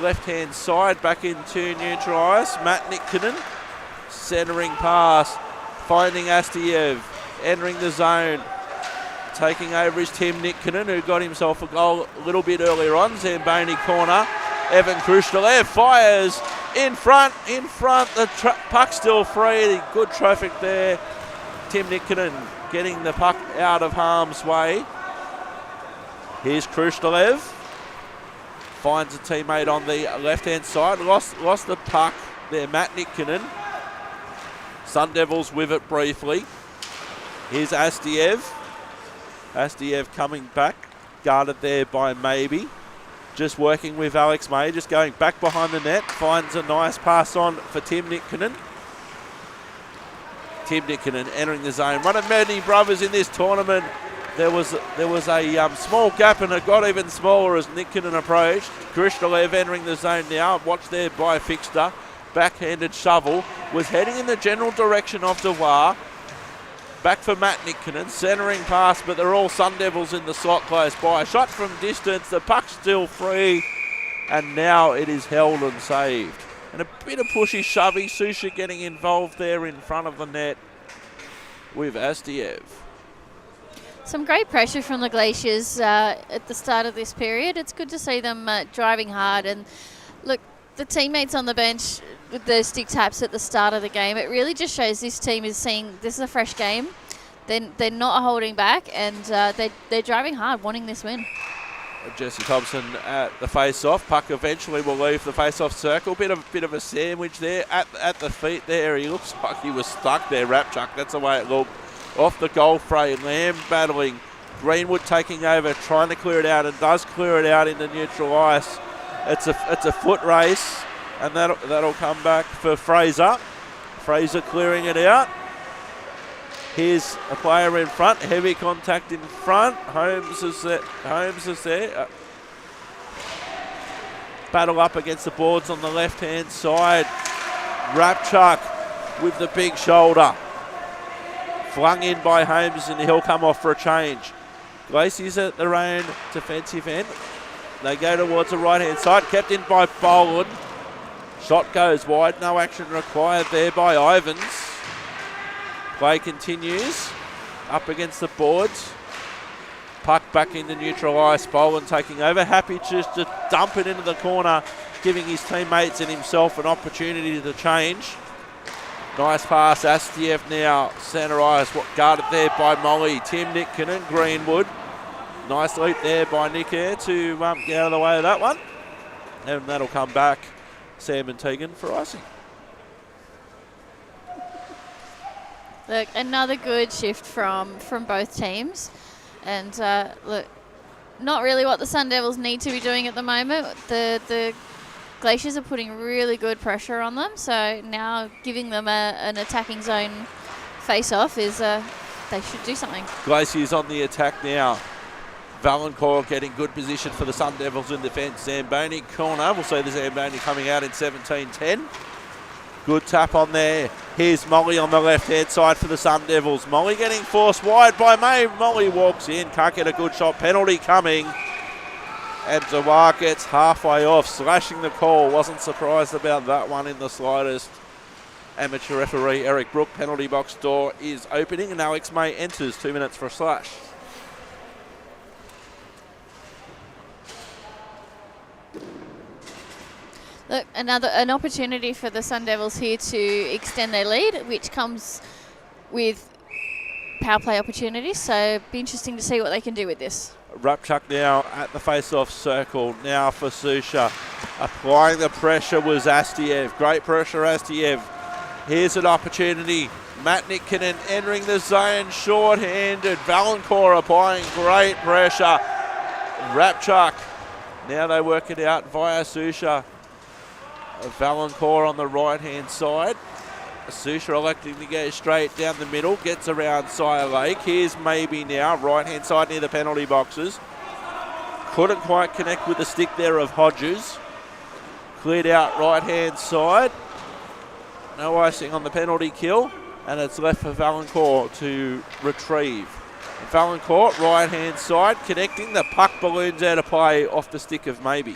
Left-hand side back into neutral ice. Matt Nikkinen centering pass. Finding Astiev. Entering the zone. Taking over is Tim Nikkinen, who got himself a goal a little bit earlier on. Zamboni corner. Evan Krushtalev fires. In front, the puck's still free. Good traffic there. Tim Nikkinen getting the puck out of harm's way. Here's Krushtalev. Finds a teammate on the left-hand side. Lost the puck there, Matt Nikkinen. Sun Devils with it briefly. Here's Astiev. Astiev coming back. Guarded there by Maybe. Just working with Alex May, just going back behind the net. Finds a nice pass on for Tim Nikkinen. Tim Nikkinen entering the zone. One of many brothers in this tournament. There was a small gap, and it got even smaller as Nikkinen approached. Krushtalev entering the zone now. Watched there by Fixter. Backhanded shovel. Was heading in the general direction of Devoir. Back for Matt Nikkinen, centering pass, but they're all Sun Devils in the slot close by. Shot from distance, the puck's still free, and now it is held and saved. And a bit of pushy shovey, Susha getting involved there in front of the net with Astiev. Some great pressure from the Glaciers at the start of this period. It's good to see them driving hard, and look, the teammates on the bench with the stick taps at the start of the game, it really just shows this team is seeing this is a fresh game. They're not holding back, and they're driving hard, wanting this win. Jesse Thompson at the face-off. Puck eventually will leave the face-off circle. Bit of a sandwich there at the feet there. He looks like he was stuck there, Rapchuk. That's the way it looked. Off the goal fray, Lamb battling. Greenwood taking over, trying to clear it out, and does clear it out into neutral ice. It's a foot race, and that'll come back for Fraser. Fraser clearing it out. Here's a player in front, heavy contact in front. Holmes is there. Battle up against the boards on the left-hand side. Rapchuk with the big shoulder. Flung in by Holmes, and he'll come off for a change. Glaciers at their own defensive end. They go towards the right-hand side, kept in by Boland. Shot goes wide, no action required there by Ivans. Play continues. up against the boards. Puck back into neutral ice. Boland taking over. Happy just to dump it into the corner, giving his teammates and himself an opportunity to change. Nice pass. Astiev now centre ice. Guarded there by Molly. Tim Nitkinen, Greenwood. Nice leap there by Nick Air to get out of the way of that one. And that'll come back. Sam and Tegan for icing. Look, another good shift from both teams. And look, not really what the Sun Devils need to be doing at the moment. The Glaciers are putting really good pressure on them. So now giving them an attacking zone face-off is they should do something. Glaciers on the attack now. Valancourt getting good position for the Sun Devils in defence. Zamboni corner. We'll see the Zamboni coming out in 17-10. Good tap on there. Here's Molly on the left-hand side for the Sun Devils. Molly getting forced wide by May. Molly walks in. Can't get a good shot. Penalty coming. And Zawar gets halfway off, slashing the call. Wasn't surprised about that one in the slightest. Amateur referee Eric Brook. Penalty box door is opening and Alex May enters. 2 minutes for a slash. Look, an opportunity for the Sun Devils here to extend their lead, which comes with power play opportunities. So be interesting to see what they can do with this. Rapchuk now at the face-off circle. Now for Susha. Applying the pressure was Astiev. Great pressure, Astiev. Here's an opportunity. Matt Nitkinen entering the zone short-handed. Valancourt applying great pressure. Rapchuk. Now they work it out via Susha. Valancourt on the right-hand side. Susha electing to go straight down the middle. Gets around Sire Lake. Here's Maybe now. Right-hand side near the penalty boxes. Couldn't quite connect with the stick there of Hodges. Cleared out right-hand side. No icing on the penalty kill. And it's left for Valancourt to retrieve. Valancourt, right-hand side, connecting. The puck balloons out of play off the stick of Maybe.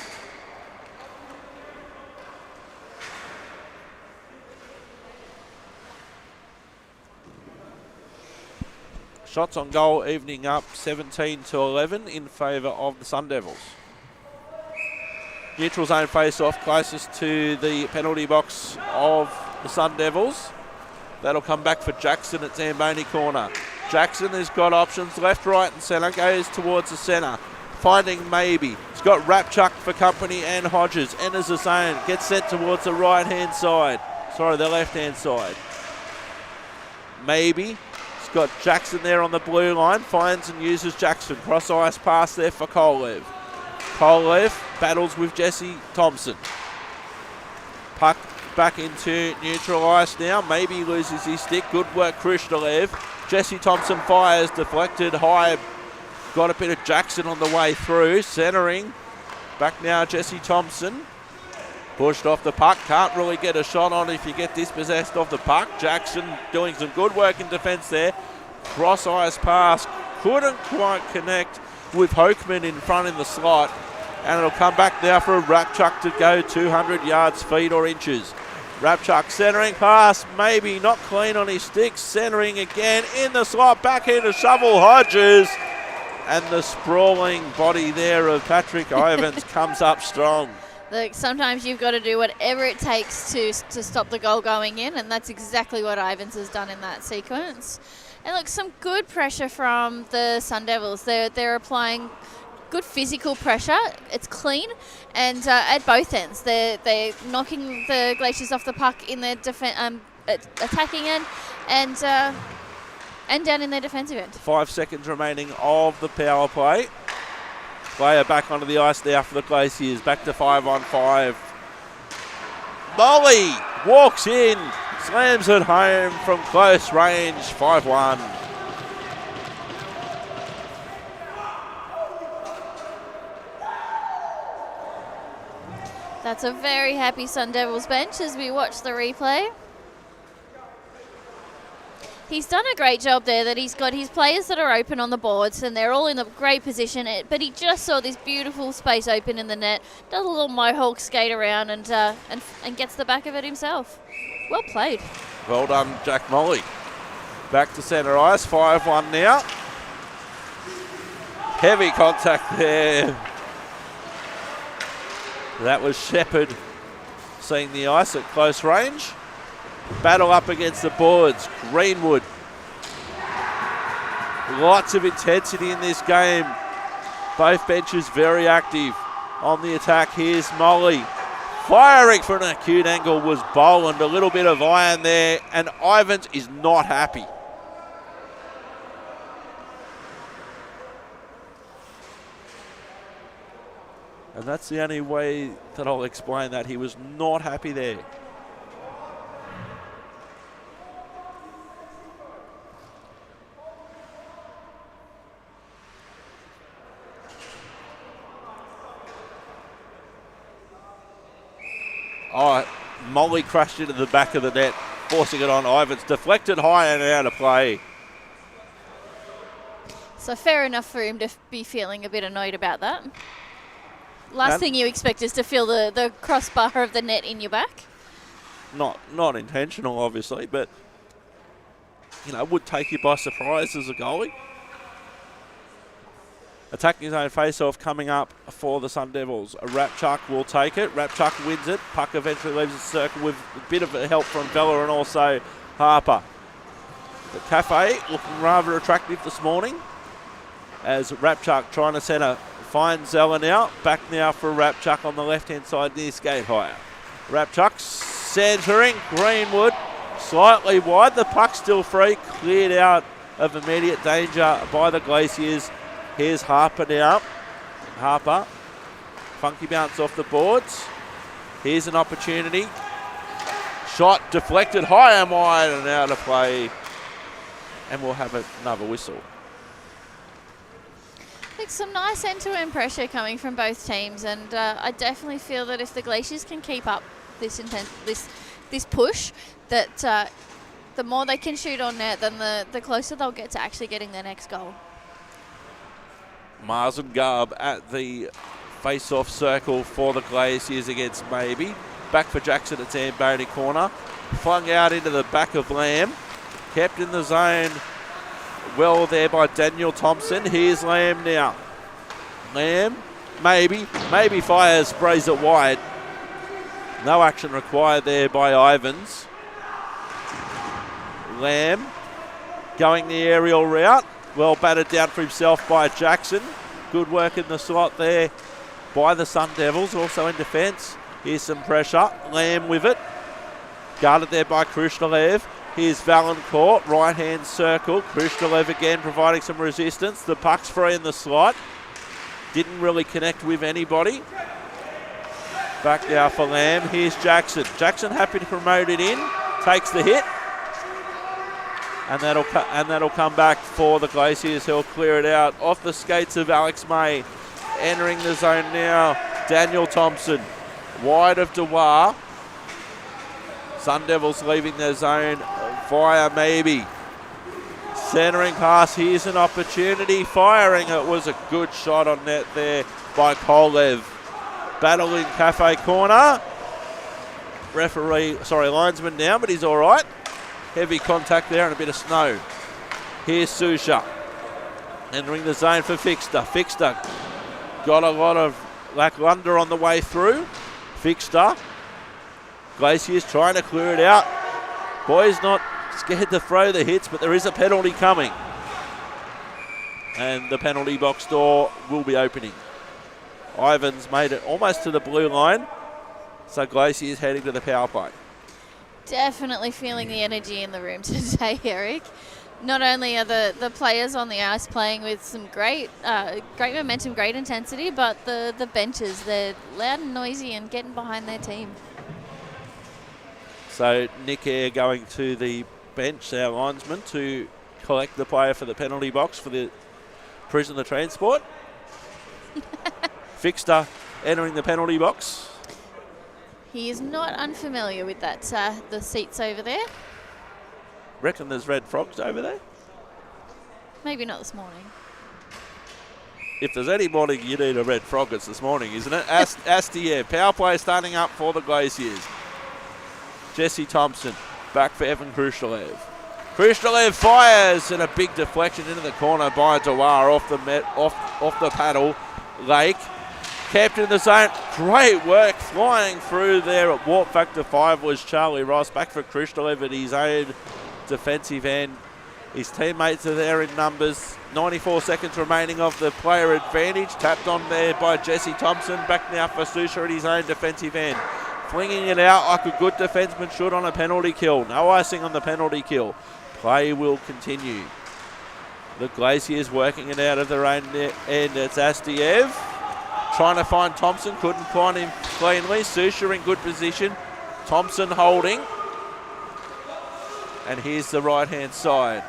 Shots on goal evening up 17-11 in favour of the Sun Devils. Neutral zone face-off closest to the penalty box of the Sun Devils. That'll come back for Jackson at Zamboni corner. Jackson has got options left, right and centre. Goes towards the centre. Finding Maybe. He's got Rapchuk for company and Hodges. Enters the zone. Gets set towards the right-hand side. Sorry, the left-hand side. Maybe. Got Jackson there on the blue line, finds and uses Jackson. Cross ice pass there for Kolev. Kolev battles with Jesse Thompson. Puck back into neutral ice now. Maybe loses his stick. Good work, Krishalev. Jesse Thompson fires, deflected high. Got a bit of Jackson on the way through. Centering. Back now, Jesse Thompson. Pushed off the puck. Can't really get a shot on if you get dispossessed of the puck. Jackson doing some good work in defence there. Cross ice pass. Couldn't quite connect with Hokeman in front in the slot. And it'll come back now for a Rapchuk to go 200 yards, feet or inches. Rapchuk centering pass. Maybe not clean on his stick. Centering again in the slot. Back into Shovel Hodges. And the sprawling body there of Patrick Ivans comes up strong. Look, sometimes you've got to do whatever it takes to stop the goal going in, and that's exactly what Ivans has done in that sequence. And look, some good pressure from the Sun Devils. They're applying good physical pressure. It's clean, and at both ends, they're knocking the Glaciers off the puck in their attacking end, and down in their defensive end. 5 seconds remaining of the power play. Player back onto the ice now for the Glaciers. Back to 5-on-5. Molly walks in, slams it home from close range. 5-1. That's a very happy Sun Devils bench as we watch the replay. He's done a great job there that he's got his players that are open on the boards and they're all in a great position, but he just saw this beautiful space open in the net, does a little mohawk skate around and gets the back of it himself. Well played. Well done, Jack Molly. Back to centre ice, 5-1 now. Heavy contact there. That was Shepherd seeing the ice at close range. Battle up against the boards. Greenwood. Lots of intensity in this game. Both benches very active on the attack. Here's Molly. Firing for an acute angle was Boland. A little bit of iron there, and Ivans is not happy. And that's the only way that I'll explain that. He was not happy there. Oh, Molly crashed into the back of the net, forcing it on Ivans. Deflected high and out of play. So fair enough for him to be feeling a bit annoyed about that. Last thing you expect is to feel the crossbar of the net in your back. Not intentional, obviously, but, you know, would take you by surprise as a goalie. Attacking his own face-off coming up for the Sun Devils. Rapchuk will take it. Rapchuk wins it. Puck eventually leaves the circle with a bit of help from Vella and also Harper. The Cafe looking rather attractive this morning as Rapchuk trying to centre. Finds Zella now. Back now for Rapchuk on the left-hand side near skate higher. Rapchuk centering. Greenwood slightly wide. The puck still free. Cleared out of immediate danger by the Glaciers. Here's Harper now. Harper. Funky bounce off the boards. Here's an opportunity. Shot deflected high and wide and out of play. And we'll have another whistle. Some nice end-to-end pressure coming from both teams, and I definitely feel that if the Glaciers can keep up this push, that the more they can shoot on net, then the closer they'll get to actually getting their next goal. Mars and Garb at the face-off circle for the Glaciers against Maybe. Back for Jackson at Zamboni corner. Flung out into the back of Lamb. Kept in the zone well there by Daniel Thompson. Here's Lamb now. Lamb, maybe fires, sprays it wide. No action required there by Ivans. Lamb going the aerial route. Well batted down for himself by Jackson. Good work in the slot there by the Sun Devils. Also in defence. Here's some pressure. Lamb with it. Guarded there by Krishnaev. Here's Valancourt, right-hand circle. Krishnaev again providing some resistance. The puck's free in the slot. Didn't really connect with anybody. Back now for Lamb. Here's Jackson. Jackson happy to promote it in. Takes the hit. And that'll come back for the Glaciers. He'll clear it out off the skates of Alex May. Entering the zone now. Daniel Thompson. Wide of Dewar. Sun Devils leaving their zone via Maybe. Centering pass, here's an opportunity. Firing, it was a good shot on net there by Kolev. Battle in Cafe corner. Linesman down, but he's all right. Heavy contact there and a bit of snow. Here's Susha. Entering the zone for Fixter. Fixter got a lot of lackluster on the way through. Fixter. Glaciers trying to clear it out. Boys not scared to throw the hits, but there is a penalty coming. And the penalty box door will be opening. Ivans made it almost to the blue line. So Glaciers heading to the power play. Definitely feeling the energy in the room today, Eric. Not only are the players on the ice playing with some great momentum, great intensity, but the benches, they're loud and noisy and getting behind their team. So Nick Eyre going to the bench, our linesman, to collect the player for the penalty box for the prisoner transport. Fixter entering the penalty box. He is not unfamiliar with that, the seats over there. Reckon there's red frogs over there? Maybe not this morning. If there's any morning you need a red frog, it's this morning, isn't it? Astier, power play starting up for the Glaciers. Jesse Thompson, back for Evan Khrushchev. Krishalev fires and a big deflection into the corner by Dewar off the paddle. Lake kept in the zone. Great work flying through there at warp factor 5 was Charlie Ross. Back for Krishalev at his own defensive end. His teammates are there in numbers. 94 seconds remaining of the player advantage. Tapped on there by Jesse Thompson. Back now for Susha at his own defensive end. Flinging it out like a good defenseman should on a penalty kill. No icing on the penalty kill. Play will continue. The Glaciers working it out of their own end. It's Astiev trying to find Thompson. Couldn't find him cleanly. Susha in good position. Thompson holding. And here's the right-hand side.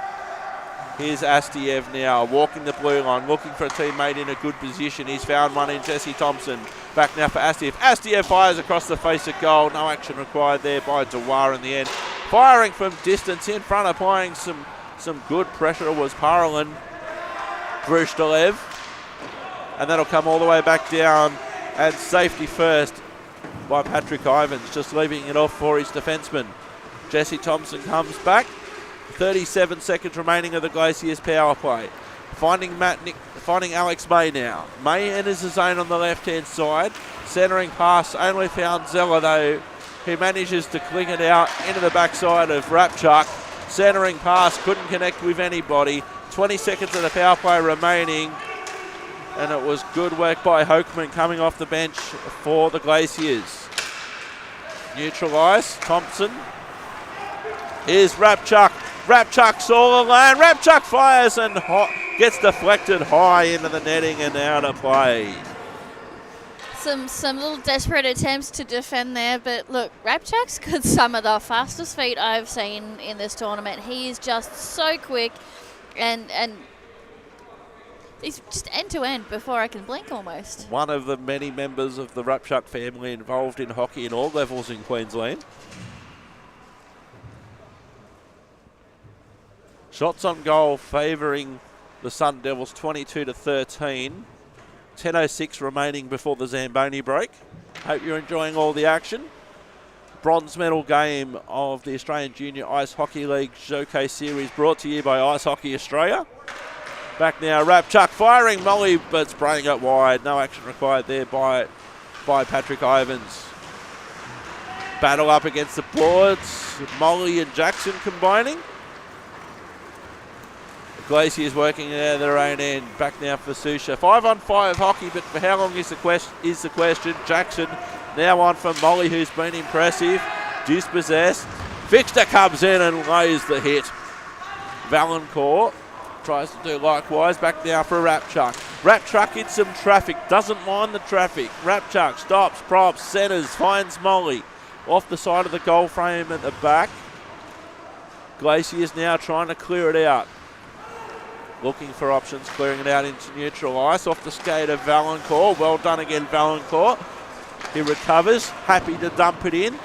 Here's Astiev now, walking the blue line, looking for a teammate in a good position. He's found one in Jesse Thompson. Back now for Astiev. Astiev fires across the face of goal. No action required there by Dewar in the end. Firing from distance in front, applying some good pressure was Parlin. Krishalev. And that'll come all the way back down. And safety first by Patrick Ivans, just leaving it off for his defenseman. Jesse Thompson comes back. 37 seconds remaining of the Glaciers power play. Finding Alex May now. May enters the zone on the left-hand side. Centering pass, only found Zeller though, who manages to cling it out into the backside of Rapchuk. Centering pass, couldn't connect with anybody. 20 seconds of the power play remaining. And it was good work by Hokeman coming off the bench for the Glaciers. Neutral ice, Thompson. Here's Rapchuk. Rapchuk's all alone. Rapchuk fires and gets deflected high into the netting and out of play. Some little desperate attempts to defend there, but look, Rapchuk's got some of the fastest feet I've seen in this tournament. He is just so quick and he's just end-to-end before I can blink almost. One of the many members of the Rapchuk family involved in hockey in all levels in Queensland. Shots on goal favouring the Sun Devils 22-13. 10:06 remaining before the Zamboni break. Hope you're enjoying all the action. Bronze medal game of the Australian Junior Ice Hockey League Showcase Series brought to you by Ice Hockey Australia. Back now, Rapchuk firing Molly, but spraying it wide. No action required there by Patrick Ivans. Battle up against the boards. Molly and Jackson combining. Glaciers working out of their own end. Back now for Susha. 5-on-5 hockey, but for how long is the question? Jackson now on for Molly, who's been impressive. Dispossessed. Fixter comes in and lays the hit. Valancourt tries to do likewise. Back now for Rapchuk. Rapchuk hits some traffic. Doesn't mind the traffic. Rapchuk stops, props, centres, finds Molly. Off the side of the goal frame at the back. Glaciers now trying to clear it out. Looking for options, clearing it out into neutral ice. Off the skate of Valancourt. Well done again, Valancourt. He recovers, happy to dump it in.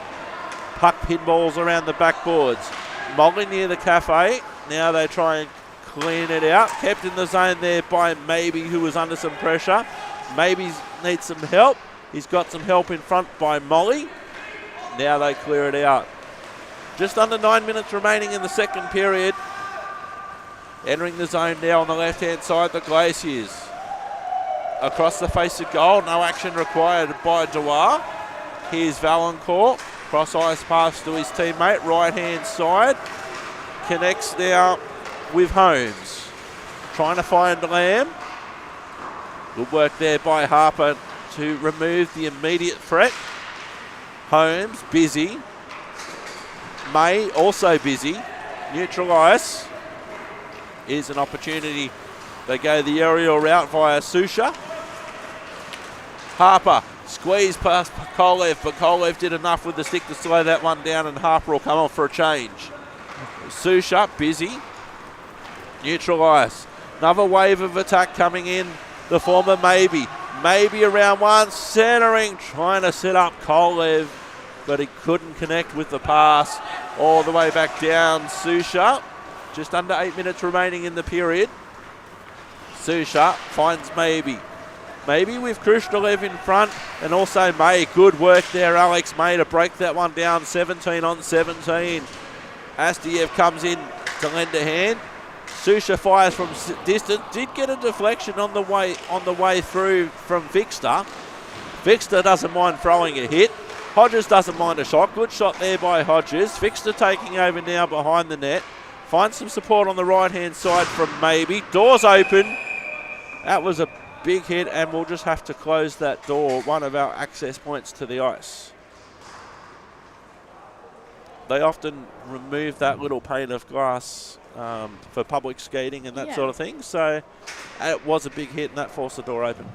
Puck pinballs around the backboards. Molly near the cafe. Now they try and clean it out. Kept in the zone there by Maybe, who was under some pressure. Maybe needs some help. He's got some help in front by Molly. Now they clear it out. Just under 9 minutes remaining in the second period. Entering the zone now on the left-hand side, the Glaciers. Across the face of goal, no action required by Dewar. Here's Valancourt. Cross-ice pass to his teammate, right-hand side. Connects now with Holmes. Trying to find Lamb. Good work there by Harper to remove the immediate threat. Holmes, busy. May, also busy. Neutral ice. Is an opportunity. They go the aerial route via Susha. Harper squeezed past Kolev, but Kolev did enough with the stick to slow that one down, and Harper will come off for a change. Susha busy. Neutral ice. Another wave of attack coming in. The former Maybe. Maybe around one, centering, trying to set up Kolev, but he couldn't connect with the pass. All the way back down, Susha. Just under 8 minutes remaining in the period. Susha finds Maybe. Maybe with Krishalev in front, and also May. Good work there, Alex May, to break that one down. 17-on-17. Astiev comes in, to lend a hand. Susha fires from distance. Did get a deflection on the way through from Fixter. Fixter doesn't mind throwing a hit. Hodges doesn't mind a shot. Good shot there by Hodges. Fixter taking over now behind the net. Finds some support on the right-hand side from Maybe. Doors open. That was a big hit, and we'll just have to close that door, one of our access points to the ice. They often remove that little pane of glass for public skating and that sort of thing. So it was a big hit, and that forced the door open.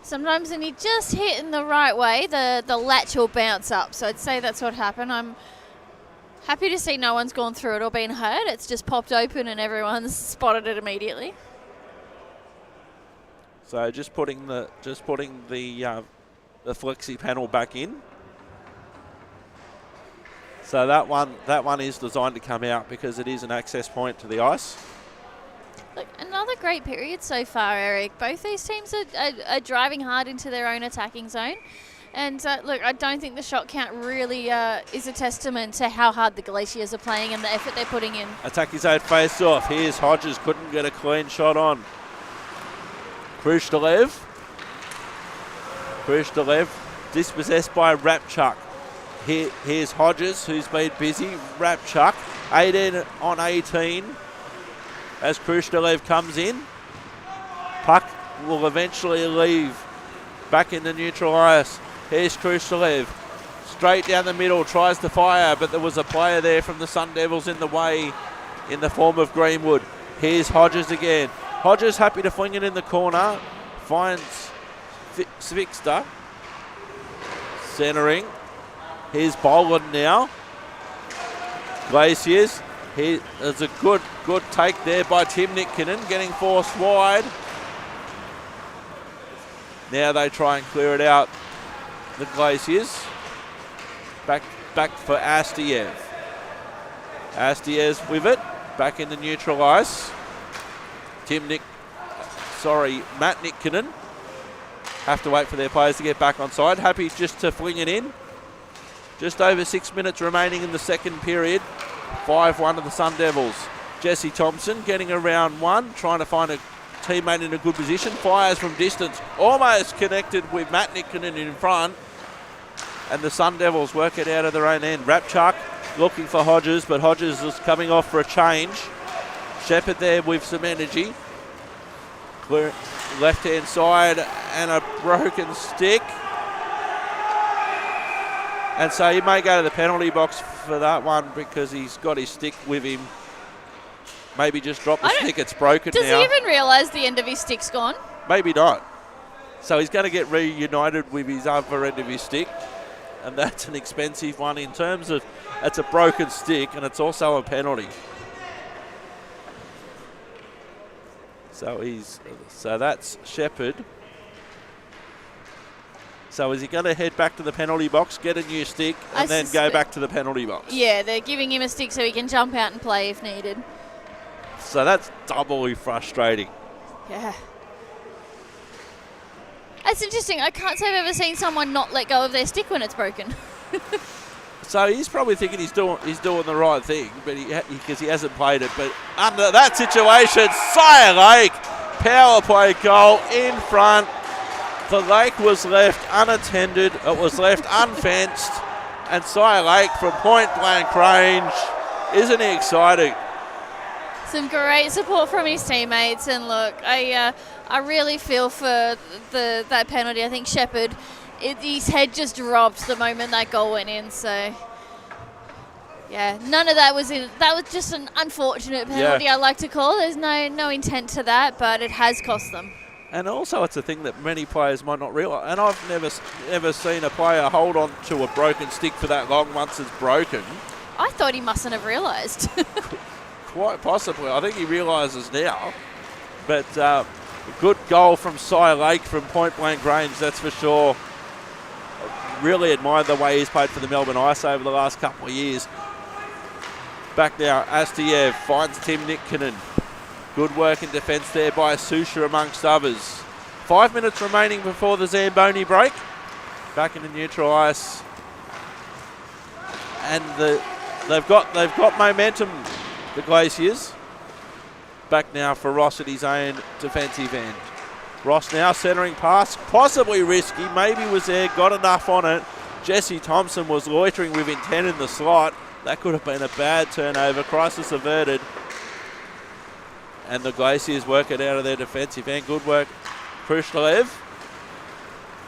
Sometimes when you just hit in the right way, the latch will bounce up. So I'd say that's what happened. I'm happy to see no one's gone through it or been hurt. It's just popped open and everyone's spotted it immediately. So just putting the flexi panel back in. So that one is designed to come out because it is an access point to the ice. Look, another great period so far, Eric. Both these teams are driving hard into their own attacking zone. And look, I don't think the shot count really is a testament to how hard the Glaciers are playing and the effort they're putting in. Attacking zone face off. Here's Hodges, couldn't get a clean shot on. Krushtalev dispossessed by Rapchuk. Here's Hodges, who's been busy. Rapchuk, 18 on 18 as Krushtalev comes in. Puck will eventually leave back in the neutral ice. Here's Krushtalev, straight down the middle, tries to fire, but there was a player there from the Sun Devils in the way in the form of Greenwood. Here's Hodges again. Hodges happy to fling it in the corner. Finds Svixter. Centering. Here's Boland now. Glaciers. There's a good take there by Tim Nikkinen, getting forced wide. Now they try and clear it out. The Glaciers. Back for Astiev. Astiev's with it. Back in the neutral ice. Matt Nikkinen. Have to wait for their players to get back on side. Happy just to fling it in. Just over 6 minutes remaining in the second period. 5-1 to the Sun Devils. Jesse Thompson getting around one, trying to find a teammate in a good position. Fires from distance. Almost connected with Matt Nikkinen in front. And the Sun Devils work it out of their own end. Rapchuk looking for Hodges, but Hodges is coming off for a change. Shepherd there with some energy. Clear left-hand side and a broken stick. And so he may go to the penalty box for that one because he's got his stick with him. Maybe just drop the stick, it's broken now. Does he even realise the end of his stick's gone? Maybe not. So he's going to get reunited with his other end of his stick. And that's an expensive one in terms of it's a broken stick and it's also a penalty. So that's Shepherd. So is he going to head back to the penalty box, get a new stick, and then go back to the penalty box? Yeah, they're giving him a stick so he can jump out and play if needed. So that's doubly frustrating. Yeah. That's interesting. I can't say I've ever seen someone not let go of their stick when it's broken. So he's probably thinking he's doing the right thing, but because he hasn't played it. But under that situation, Sire Lake, power play goal in front. The lake was left unattended. It was left unfenced. And Sire Lake from point blank range. Isn't he exciting? Some great support from his teammates. And look, I really feel for that penalty. I think Shepherd, his head just dropped the moment that goal went in. So, yeah, none of that was in. That was just an unfortunate penalty, I like to call. There's no intent to that, but it has cost them. And also it's a thing that many players might not realise. And I've never seen a player hold on to a broken stick for that long once it's broken. I thought he mustn't have realised. Quite possibly. I think he realises now. But a good goal from Sire Lake from point blank range, that's for sure. Really admired the way he's played for the Melbourne Ice over the last couple of years. Back now, Astiev finds Tim Nikkinen. Good work in defence there by Susha amongst others. 5 minutes remaining before the Zamboni break. Back in the neutral ice. And they've got momentum the Glaciers. Back now for Ross at his own defensive end. Ross now centering pass, possibly risky, maybe was there, got enough on it. Jesse Thompson was loitering with intent in the slot. That could have been a bad turnover. Crisis averted. And the Glaciers work it out of their defensive end. Good work, Khrushchev.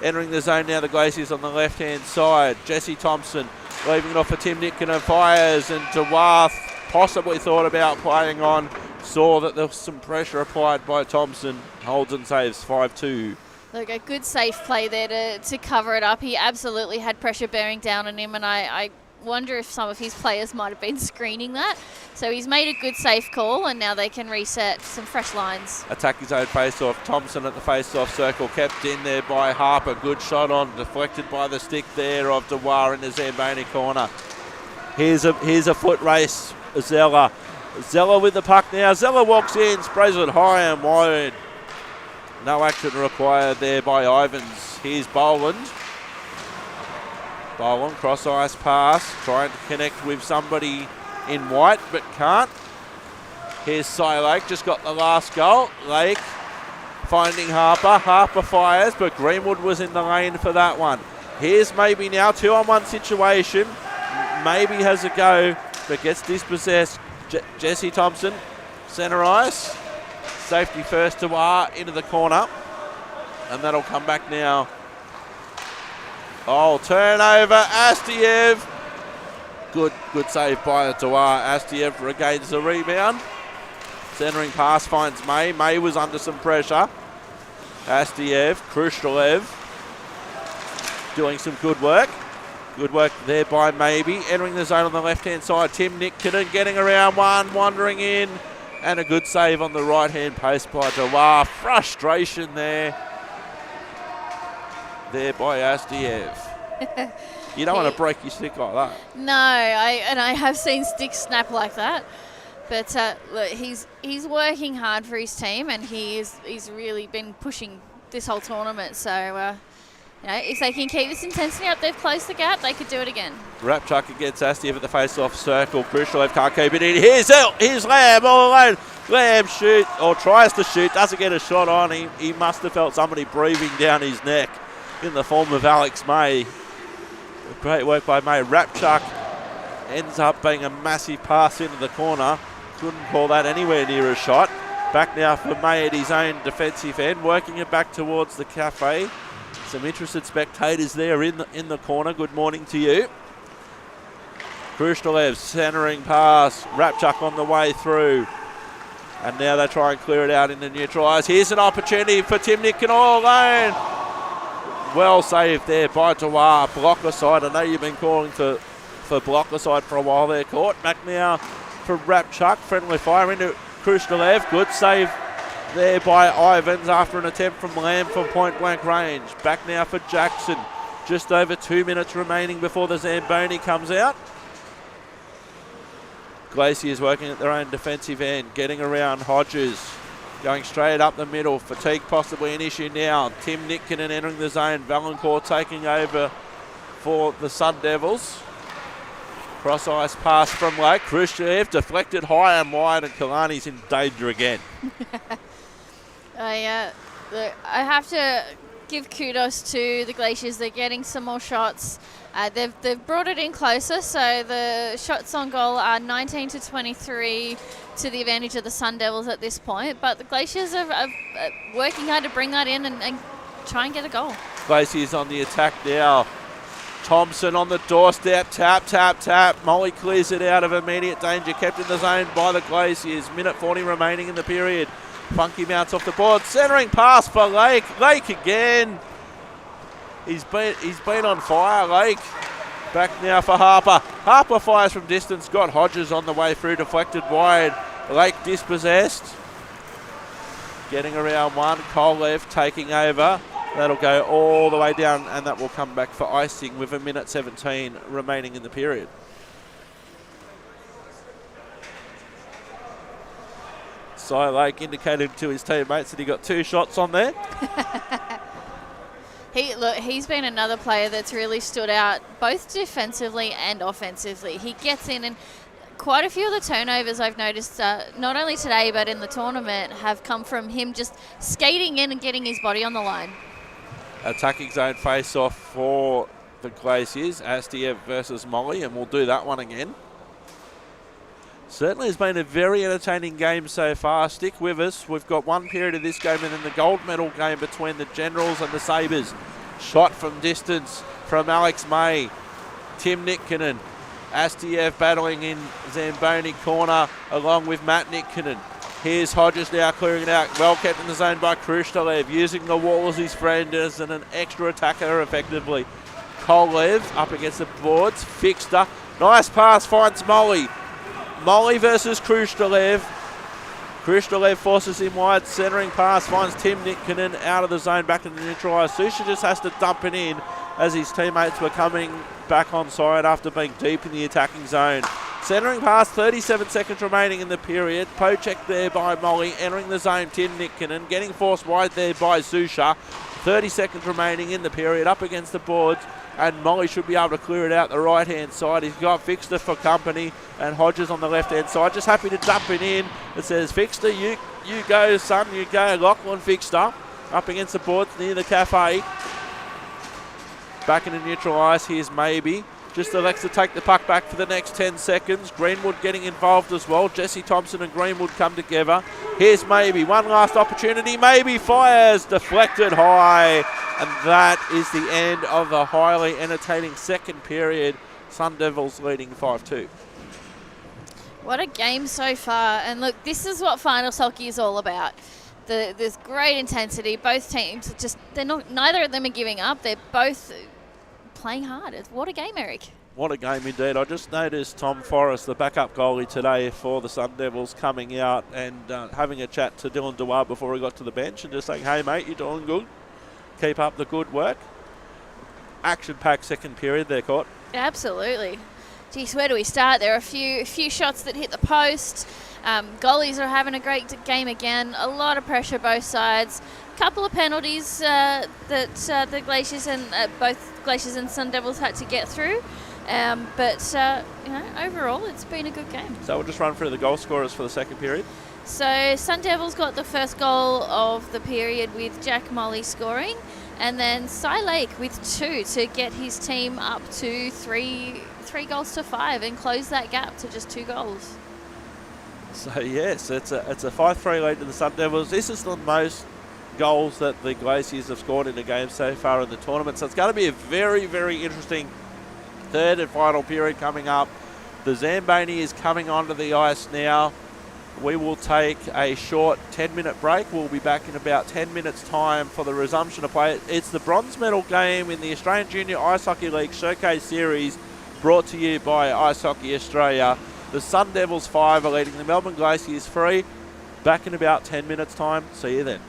Entering the zone now, the Glaciers on the left-hand side. Jesse Thompson leaving it off for Tim Nitkinen, fires, and Dewath possibly thought about playing on. Saw that there was some pressure applied by Thompson. Holds and saves 5-2. Look, a good safe play there to cover it up. He absolutely had pressure bearing down on him, and I wonder if some of his players might have been screening that. So he's made a good safe call, and now they can reset some fresh lines. Attack his own face-off. Thompson at the face-off circle, kept in there by Harper. Good shot on, deflected by the stick there of Dewar in the Zamboni corner. Here's a foot race. Zella with the puck now. Zella walks in, sprays it high and wide. No action required there by Ivans. Here's Boland. Boland, cross ice pass, trying to connect with somebody in white, but can't. Here's Cy Lake, just got the last goal. Lake finding Harper. Harper fires, but Greenwood was in the lane for that one. Here's maybe now 2-on-1 situation. Maybe has a go, but gets dispossessed. Jesse Thompson, centre ice. Safety first to R into the corner. And that'll come back now. Oh, turnover, Astiev. Good save by Dewar. Astiev regains the rebound. Centering pass finds May. May was under some pressure. Astiev, Khrushchev doing some good work. Good work there by Maybe. Entering the zone on the left-hand side. Tim Nitkinen getting around one, wandering in. And a good save on the right-hand post by Dewar. Frustration there by Astiev. You don't want to break your stick like that. No, I have seen sticks snap like that. But look, he's working hard for his team, and he's really been pushing this whole tournament. So, if they can keep this intensity up, they've closed the gap, they could do it again. Rapchuk against Astiev at the face-off circle. Khrushchev can't keep it in. Here's Lamb all alone. Lamb shoots, or tries to shoot, doesn't get a shot on. He must have felt somebody breathing down his neck in the form of Alex May. Great work by May. Rapchuk ends up being a massive pass into the corner. Couldn't call that anywhere near a shot. Back now for May at his own defensive end, working it back towards the cafe. Some interested spectators there in the corner. Good morning to you. Khrushchev centering pass. Rapchuk on the way through. And now they try and clear it out in the neutral ice. Here's an opportunity for Tim Nitkinen all alone. Well saved there by Dewar. Blocker side. I know you've been calling for blocker side for a while there, Court. Back now for Rapchuk. Friendly fire into Khrushchev. Good save there by Ivans after an attempt from Lamb from point blank range. Back now for Jackson. Just over 2 minutes remaining before the Zamboni comes out. Glaciers working at their own defensive end, getting around Hodges. Going straight up the middle. Fatigue possibly an issue now. Tim Nitkinen entering the zone. Valancourt taking over for the Sun Devils. Cross ice pass from Lake. Khrushchev deflected high and wide, and Kalani's in danger again. Look, I have to give kudos to the Glaciers. They're getting some more shots. They've brought it in closer, so the shots on goal are 19-23 to the advantage of the Sun Devils at this point. But the Glaciers are working hard to bring that in and try and get a goal. Glaciers on the attack now. Thompson on the doorstep, tap. Molly clears it out of immediate danger, kept in the zone by the Glaciers. Minute 40 remaining in the period. Funky mounts off the board, centering pass for Lake. Lake again. He's been on fire, Lake. Back now for Harper. Harper fires from distance, got Hodges on the way through, deflected wide. Lake dispossessed. Getting around one, Kolev taking over. That'll go all the way down, and that will come back for icing with a minute 17 remaining in the period. Cy Lake indicated to his teammates that he got 2 shots on there. He's been another player that's really stood out both defensively and offensively. He gets in and quite a few of the turnovers I've noticed, not only today but in the tournament, have come from him just skating in and getting his body on the line. Attacking zone face-off for the Glaciers. Astiev versus Molly, and we'll do that one again. Certainly has been a very entertaining game so far. Stick with us. We've got one period of this game and then the gold medal game between the Generals and the Sabres. Shot from distance from Alex May. Tim Nitkinen. Astiev battling in Zamboni corner along with Matt Nitkinen. Here's Hodges now clearing it out. Well kept in the zone by Krushtalev, using the wall as his friend as an extra attacker effectively. Kolev up against the boards. Fixter. Nice pass, finds Molly. Molly versus Krushtalev. Krushtalev forces him wide. Centering pass finds Tim Nitkinen out of the zone back to the neutralised. Susha just has to dump it in as his teammates were coming back on side after being deep in the attacking zone. Centering pass, 37 seconds remaining in the period. Pocek there by Molly, entering the zone, Tim Nitkinen, getting forced wide there by Susha. 30 seconds remaining in the period, up against the boards, and Molly should be able to clear it out the right-hand side. He's got Fixter for company, and Hodges on the left-hand side. Just happy to dump it in. It says, Fixter, you go, son, you go. Lachlan Fixter, up against the boards near the cafe. Back into neutral ice, here's Maybe. Just elects to take the puck back for the next 10 seconds. Greenwood getting involved as well. Jesse Thompson and Greenwood come together. Here's Maybe. One last opportunity. Maybe fires. Deflected high. And that is the end of the highly entertaining second period. Sun Devils leading 5-2. What a game so far. And look, this is what finals hockey is all about. There's great intensity. Both teams neither of them are giving up. They're both playing hard. What a game, Eric. What a game indeed. I just noticed Tom Forrest, the backup goalie today for the Sun Devils, coming out and having a chat to Dylan Dewar before he got to the bench and just saying, hey mate, you're doing good. Keep up the good work. Action-packed second period there, Court. Absolutely. Geez, where do we start? There are a few shots that hit the post. Goalies are having a great game again. A lot of pressure both sides. Couple of penalties that the Glaciers and both Glaciers and Sun Devils had to get through. But overall, it's been a good game. So we'll just run through the goal scorers for the second period. So Sun Devils got the first goal of the period with Jack Molly scoring, and then Cy Lake with 2 to get his team up to 3 goals to 5 and close that gap to just 2 goals. So yes, it's a 5-3 lead to the Sun Devils. This is the most goals that the Glaciers have scored in a game so far in the tournament. So it's going to be a very, very interesting third and final period coming up. The Zamboni is coming onto the ice now. We will take a short 10-minute break. We'll be back in about 10 minutes' time for the resumption of play. It's the bronze medal game in the Australian Junior Ice Hockey League Showcase Series, brought to you by Ice Hockey Australia. The Sun Devils 5 are leading the Melbourne Glaciers 3. Back in about 10 minutes' time. See you then.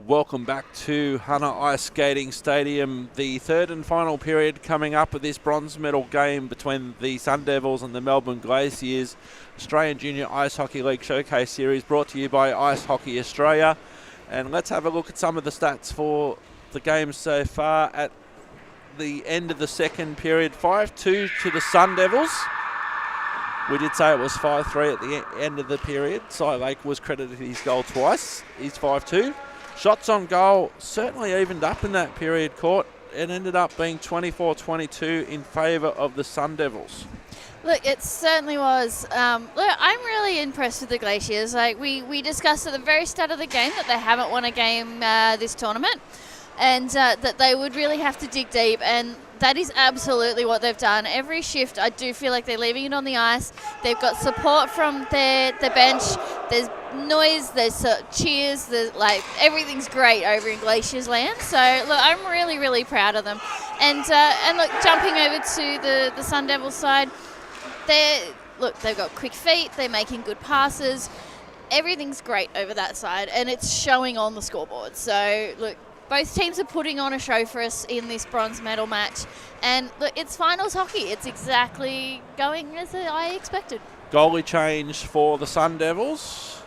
Welcome back to Hunter Ice Skating Stadium. The third and final period coming up with this bronze medal game between the Sun Devils and the Melbourne Glaciers. Australian Junior Ice Hockey League Showcase Series brought to you by Ice Hockey Australia. And let's have a look at some of the stats for the game so far at the end of the second period. 5-2 to the Sun Devils. We did say it was 5-3 at the end of the period. Cy Lake was credited his goal twice. He's 5-2. Shots on goal certainly evened up in that period, Court. It ended up being 24-22 in favour of the Sun Devils. Look, it certainly was. Look, I'm really impressed with the Glaciers. Like we discussed at the very start of the game that they haven't won a game this tournament, and that they would really have to dig deep, and that is absolutely what they've done. Every shift, I do feel like they're leaving it on the ice. They've got support from their bench. There's noise, there's cheers, there's everything's great over in Glaciers land. So look, I'm really, really proud of them. And look, jumping over to the Sun Devils side, they've got quick feet, they're making good passes. Everything's great over that side, and it's showing on the scoreboard. So look, both teams are putting on a show for us in this bronze medal match. And look, it's finals hockey. It's exactly going as I expected. Goalie change for the Sun Devils.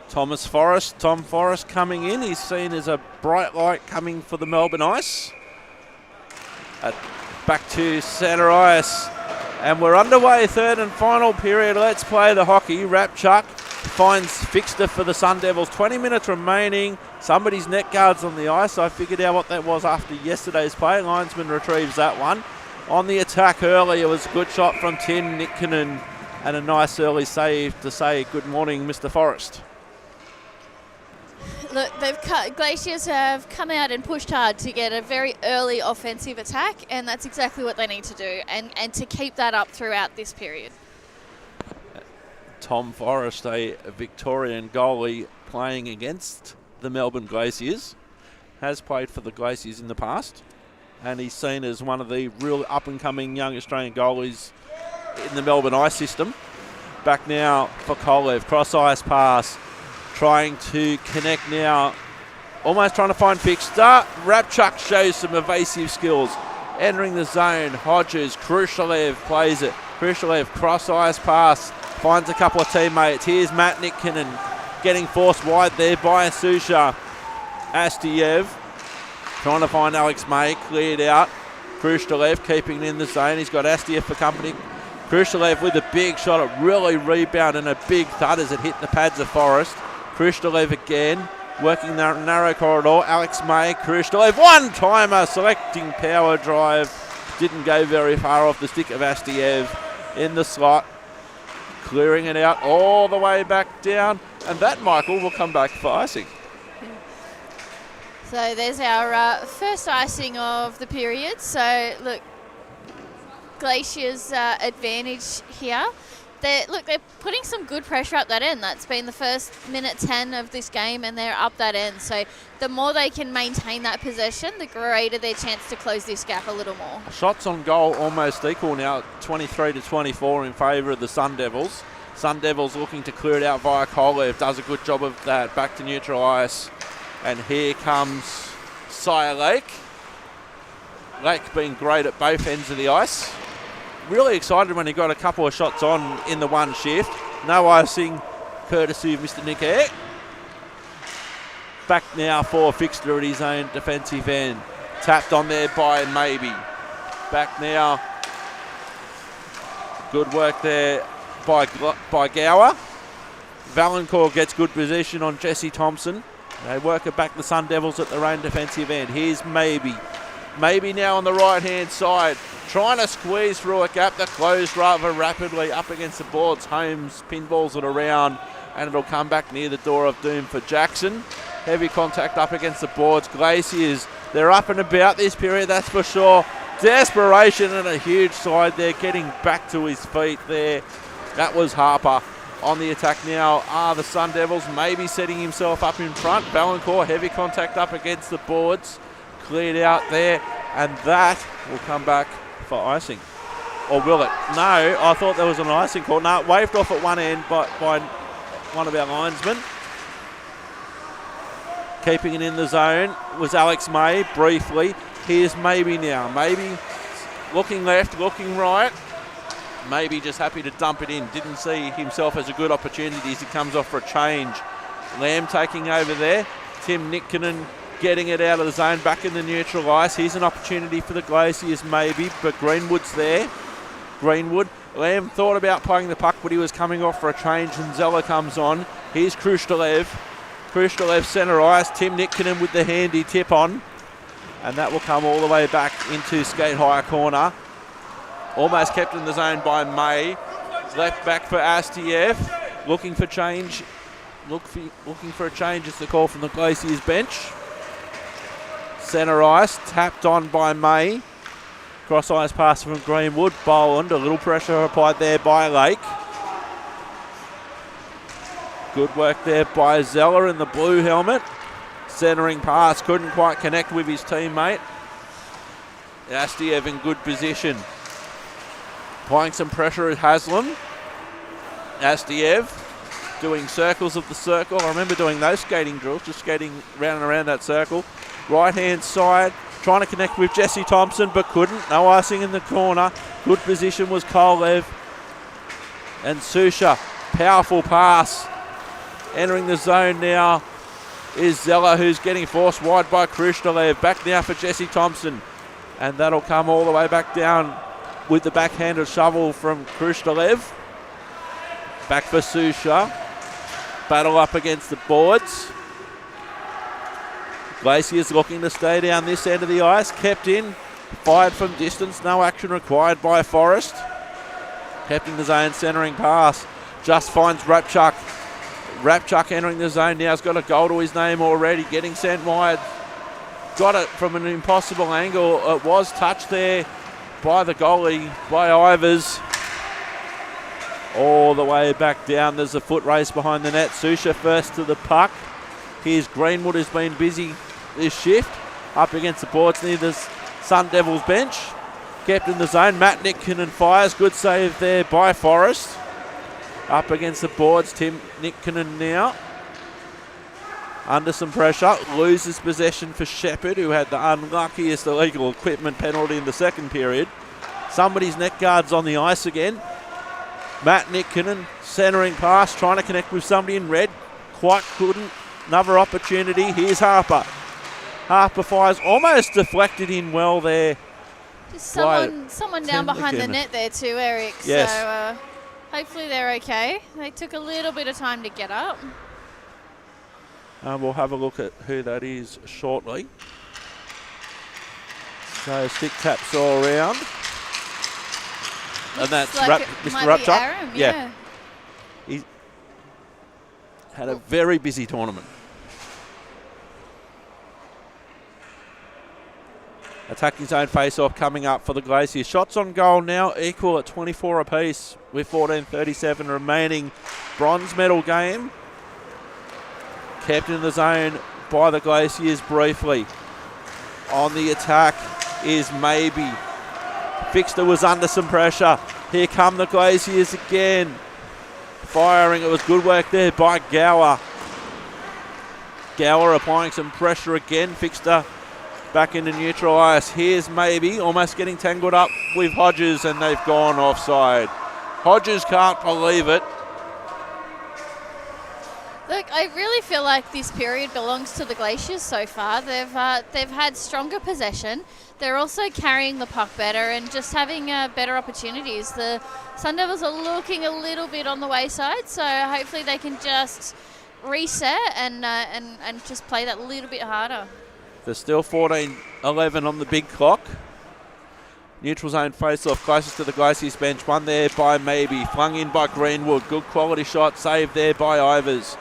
Tom Forrest coming in. He's seen as a bright light coming for the Melbourne Ice. Back to centre ice. And we're underway, third and final period. Let's play the hockey. Rapchuk finds Fixter for the Sun Devils. 20 minutes remaining. Somebody's net guard's on the ice. I figured out what that was after yesterday's play. Linesman retrieves that one. On the attack early, it was a good shot from Tim Nikkinen and a nice early save to say good morning, Mr. Forrest. Look, Glaciers have come out and pushed hard to get a very early offensive attack, and that's exactly what they need to do, and to keep that up throughout this period. Tom Forrest, a Victorian goalie playing against the Melbourne Glaciers, has played for the Glaciers in the past, and he's seen as one of the real up-and-coming young Australian goalies in the Melbourne Ice system. Back now for Kolev, cross-ice pass, trying to connect now, almost trying to find Fixter. Rapchuk shows some evasive skills. Entering the zone, Hodges, Khrushchev plays it. Khrushchev, cross-ice pass, finds a couple of teammates. Here's Matt Nikkinen getting forced wide there by Susha. Astiev trying to find Alex May, cleared out. Khrushchev keeping it in the zone. He's got Astiev for company. Khrushchev with a big shot, it really rebounded and a big thud as it hit the pads of Forrest. Khrushchev again, working the narrow corridor. Alex May, Khrushchev, one-timer, selecting power drive. Didn't go very far off the stick of Astiev in the slot. Clearing it out all the way back down. And that, Michael, will come back for icing. So there's our first icing of the period. So, look, Glaciers' advantage here. They're putting some good pressure up that end. That's been the first minute 10 of this game, and they're up that end. So the more they can maintain that possession, the greater their chance to close this gap a little more. Shots on goal almost equal now, 23-24 in favour of the Sun Devils. Sun Devils looking to clear it out via Kolev. Does a good job of that. Back to neutral ice. And here comes Cy Lake. Lake being great at both ends of the ice. Really excited when he got a couple of shots on in the one shift. No icing, courtesy of Mr. Nick. Back now for Fixter at his own defensive end. Tapped on there by Maybe. Back now. Good work there by Gower. Valancourt gets good position on Jesse Thompson. They work it back the Sun Devils at their own defensive end. Here's Maybe. Maybe now on the right-hand side. Trying to squeeze through a gap that closed rather rapidly up against the boards. Holmes pinballs it around, and it'll come back near the door of doom for Jackson. Heavy contact up against the boards. Glaciers, they're up and about this period, that's for sure. Desperation and a huge slide there, getting back to his feet there. That was Harper. On the attack now are the Sun Devils, maybe setting himself up in front. Valancourt, heavy contact up against the boards. Cleared out there, and that will come back for icing. Or will it? No, I thought there was an icing call. No, waved off at one end by one of our linesmen. Keeping it in the zone was Alex May briefly. Here's Maybe now. Maybe looking left, looking right. Maybe just happy to dump it in. Didn't see himself as a good opportunity as he comes off for a change. Lamb taking over there. Tim Nikkinen getting it out of the zone, back in the neutral ice. Here's an opportunity for the Glaciers maybe, but Greenwood's there. Greenwood. Lamb thought about playing the puck, but he was coming off for a change, and Zeller comes on. Here's Krushtalev. Krushtalev centre ice. Tim Nikkinen with the handy tip on. And that will come all the way back into skate higher corner. Almost kept in the zone by May. Left back for Astiev. Looking for change. Looking for a change is the call from the Glaciers bench. Centre ice. Tapped on by May. Cross ice pass from Greenwood. Boland. A little pressure applied there by Lake. Good work there by Zeller in the blue helmet. Centering pass, couldn't quite connect with his teammate. Astiev in good position. Applying some pressure at Haslam. Astiev doing circles of the circle. I remember doing those skating drills, just skating round and around that circle. Right hand side, trying to connect with Jesse Thompson, but couldn't. No icing in the corner. Good position was Kolev. And Susha, powerful pass. Entering the zone now is Zeller, who's getting forced wide by Krushtalev. Back now for Jesse Thompson. And that'll come all the way back down with the backhanded shovel from Krushtalev. Back for Susha. Battle up against the boards. Glaciers looking to stay down this end of the ice. Kept in. Fired from distance. No action required by Forrest. Kept in the zone, centering pass. Just finds Rapchuk. Rapchuk entering the zone now. Has got a goal to his name already. Getting sent wide. Got it from an impossible angle. It was touched there by the goalie, by Ivers. All the way back down. There's a foot race behind the net. Susha first to the puck. Here's Greenwood, who's been busy this shift. Up against the boards near the Sun Devils bench. Kept in the zone. Matt Nikkinen fires. Good save there by Forrest. Up against the boards, Tim Nikkinen now. Under some pressure, loses possession for Shepherd, who had the unluckiest illegal equipment penalty in the second period. Somebody's net guard's on the ice again. Matt Nikkinen centering pass, trying to connect with somebody in red. Quite couldn't. Another opportunity. Here's Harper. Harper fires, almost deflected in well there. Just someone down behind the net there too, Eric. Yes. So hopefully they're okay. They took a little bit of time to get up. We'll have a look at who that is shortly. So stick taps all around. And that's like Mr. Rapchuk. Aram, yeah. He had a very busy tournament. Attacking zone face-off coming up for the Glaciers. Shots on goal now equal at 24 apiece with 14:37 remaining. Bronze medal game. Kept in the zone by the Glaciers briefly. On the attack is Maybe. Fixter was under some pressure. Here come the Glaciers again. Firing. It was good work there by Gower. Gower applying some pressure again. Fixter back into neutral ice. Here's Maybe almost getting tangled up with Hodges, and they've gone offside. Hodges can't believe it. Look, I really feel like this period belongs to the Glaciers so far. They've had stronger possession. They're also carrying the puck better and just having better opportunities. The Sun Devils are looking a little bit on the wayside, so hopefully they can just reset and just play that little bit harder. There's still 14:11 on the big clock. Neutral zone face-off closest to the Glaciers bench. One there by Maybe. Flung in by Greenwood. Good quality shot saved there by Ivers.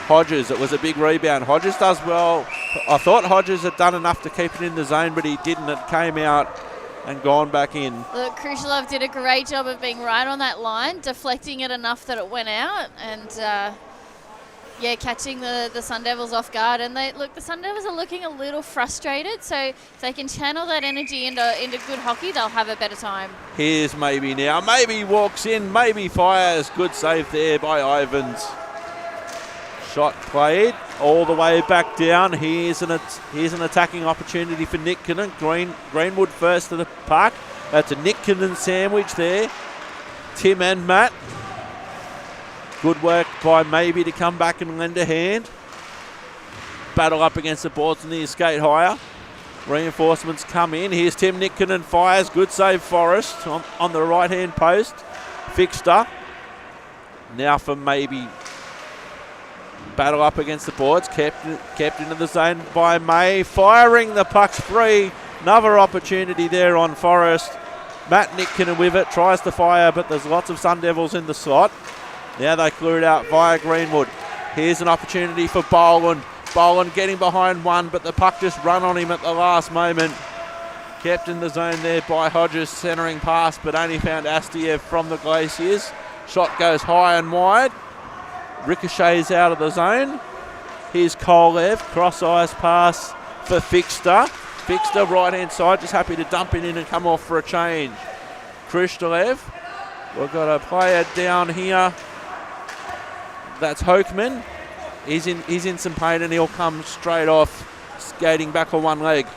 Hodges, it was a big rebound. Hodges does well. I thought Hodges had done enough to keep it in the zone, but he didn't. It came out and gone back in. Look, Krushelov did a great job of being right on that line, deflecting it enough that it went out, and catching the Sun Devils off guard. And the Sun Devils are looking a little frustrated, so if they can channel that energy into good hockey, they'll have a better time. Here's Maybe now. Maybe walks in, Maybe fires. Good save there by Ivans. Shot played all the way back down. Here's an attacking opportunity for Nick Kinnan. Greenwood first to the puck. That's a Nick Kinnan sandwich there. Tim and Matt. Good work by Maybe to come back and lend a hand. Battle up against the boards and the skate higher. Reinforcements come in. Here's Tim Nick Kinnan fires. Good save Forrest on the right hand post. Fixter. Now for Maybe. Battle up against the boards, kept into the zone by May, firing the puck's free. Another opportunity there on Forrest. Matt Nick Kinnan with it, tries to fire, but there's lots of Sun Devils in the slot. Now they clear it out via Greenwood. Here's an opportunity for Boland. Boland getting behind one, but the puck just run on him at the last moment. Kept in the zone there by Hodges, centering pass, but only found Astiev from the Glaciers. Shot goes high and wide. Ricochets out of the zone. Here's Kolev, cross-ice pass for Fixter. Fixter right hand side, just happy to dump it in and come off for a change. Kristalev, we've got a player down here. That's Hokeman. He's in some pain and he'll come straight off, skating back on one leg.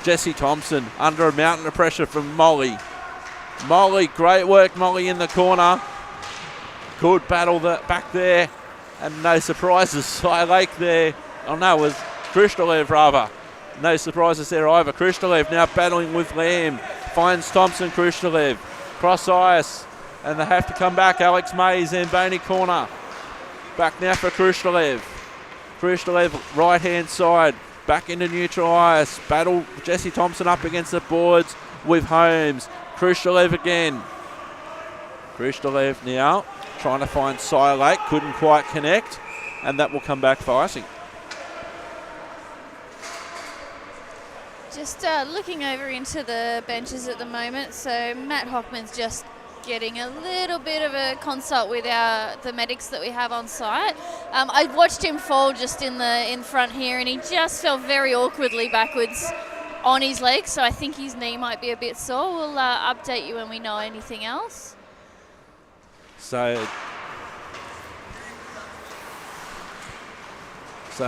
Jesse Thompson under a mountain of pressure from Molly. Molly, great work, Molly in the corner. Good battle back there, and no surprises. Sky Lake there. Oh no, it was Kristalev rather. No surprises there either. Kristalev now battling with Lamb. Finds Thompson, Kristalev. Cross ice, and they have to come back. Alex May, Zamboni corner. Back now for Kristalev. Kristalev right hand side. Back into neutral ice. Battle Jesse Thompson up against the boards with Holmes. Kristalev again. Kristalev now trying to find Sire Lake, couldn't quite connect, and that will come back for icing. Just looking over into the benches at the moment, so Matt Hockman's just getting a little bit of a consult with the medics that we have on site. I watched him fall just in front here, and he just fell very awkwardly backwards on his leg, so I think his knee might be a bit sore. We'll update you when we know anything else. So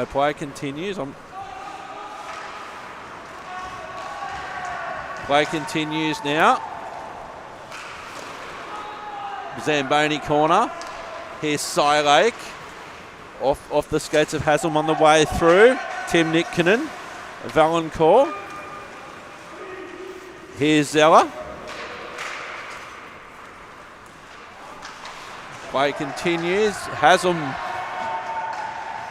play continues. Play continues now. Zamboni corner. Here's Sky Lake. Off the skates of Haslam on the way through. Tim Nick Kinnan. Valancourt. Here's Zeller. Play continues. Haslam.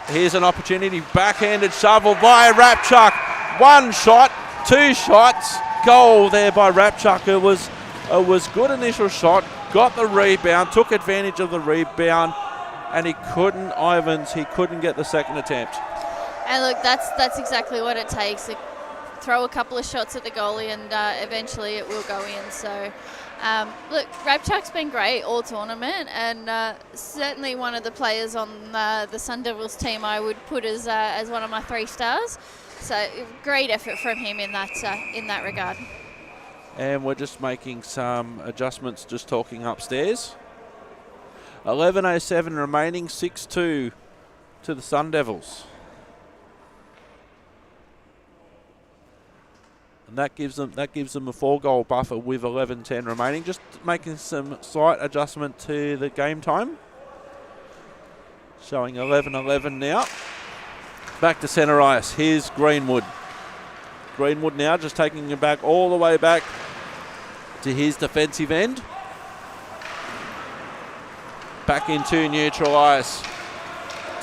Here's an opportunity. Backhanded shovel by Rapchuk. One shot, two shots. Goal there by Rapchuk. It was good initial shot. Got the rebound. Took advantage of the rebound. And he couldn't get the second attempt. And look, that's exactly what it takes. Throw a couple of shots at the goalie and eventually it will go in. So, look, Rapchuk's been great all tournament, and certainly one of the players on the Sun Devils team I would put as one of my 3 stars. So great effort from him in that regard. And we're just making some adjustments, just talking upstairs. 11:07 remaining, 6-2 to the Sun Devils. And that gives them a 4-goal buffer with 11:10 remaining. Just making some slight adjustment to the game time. Showing 11:11 now. Back to centre ice. Here's Greenwood. Greenwood now just taking it back all the way back to his defensive end. Back into neutral ice.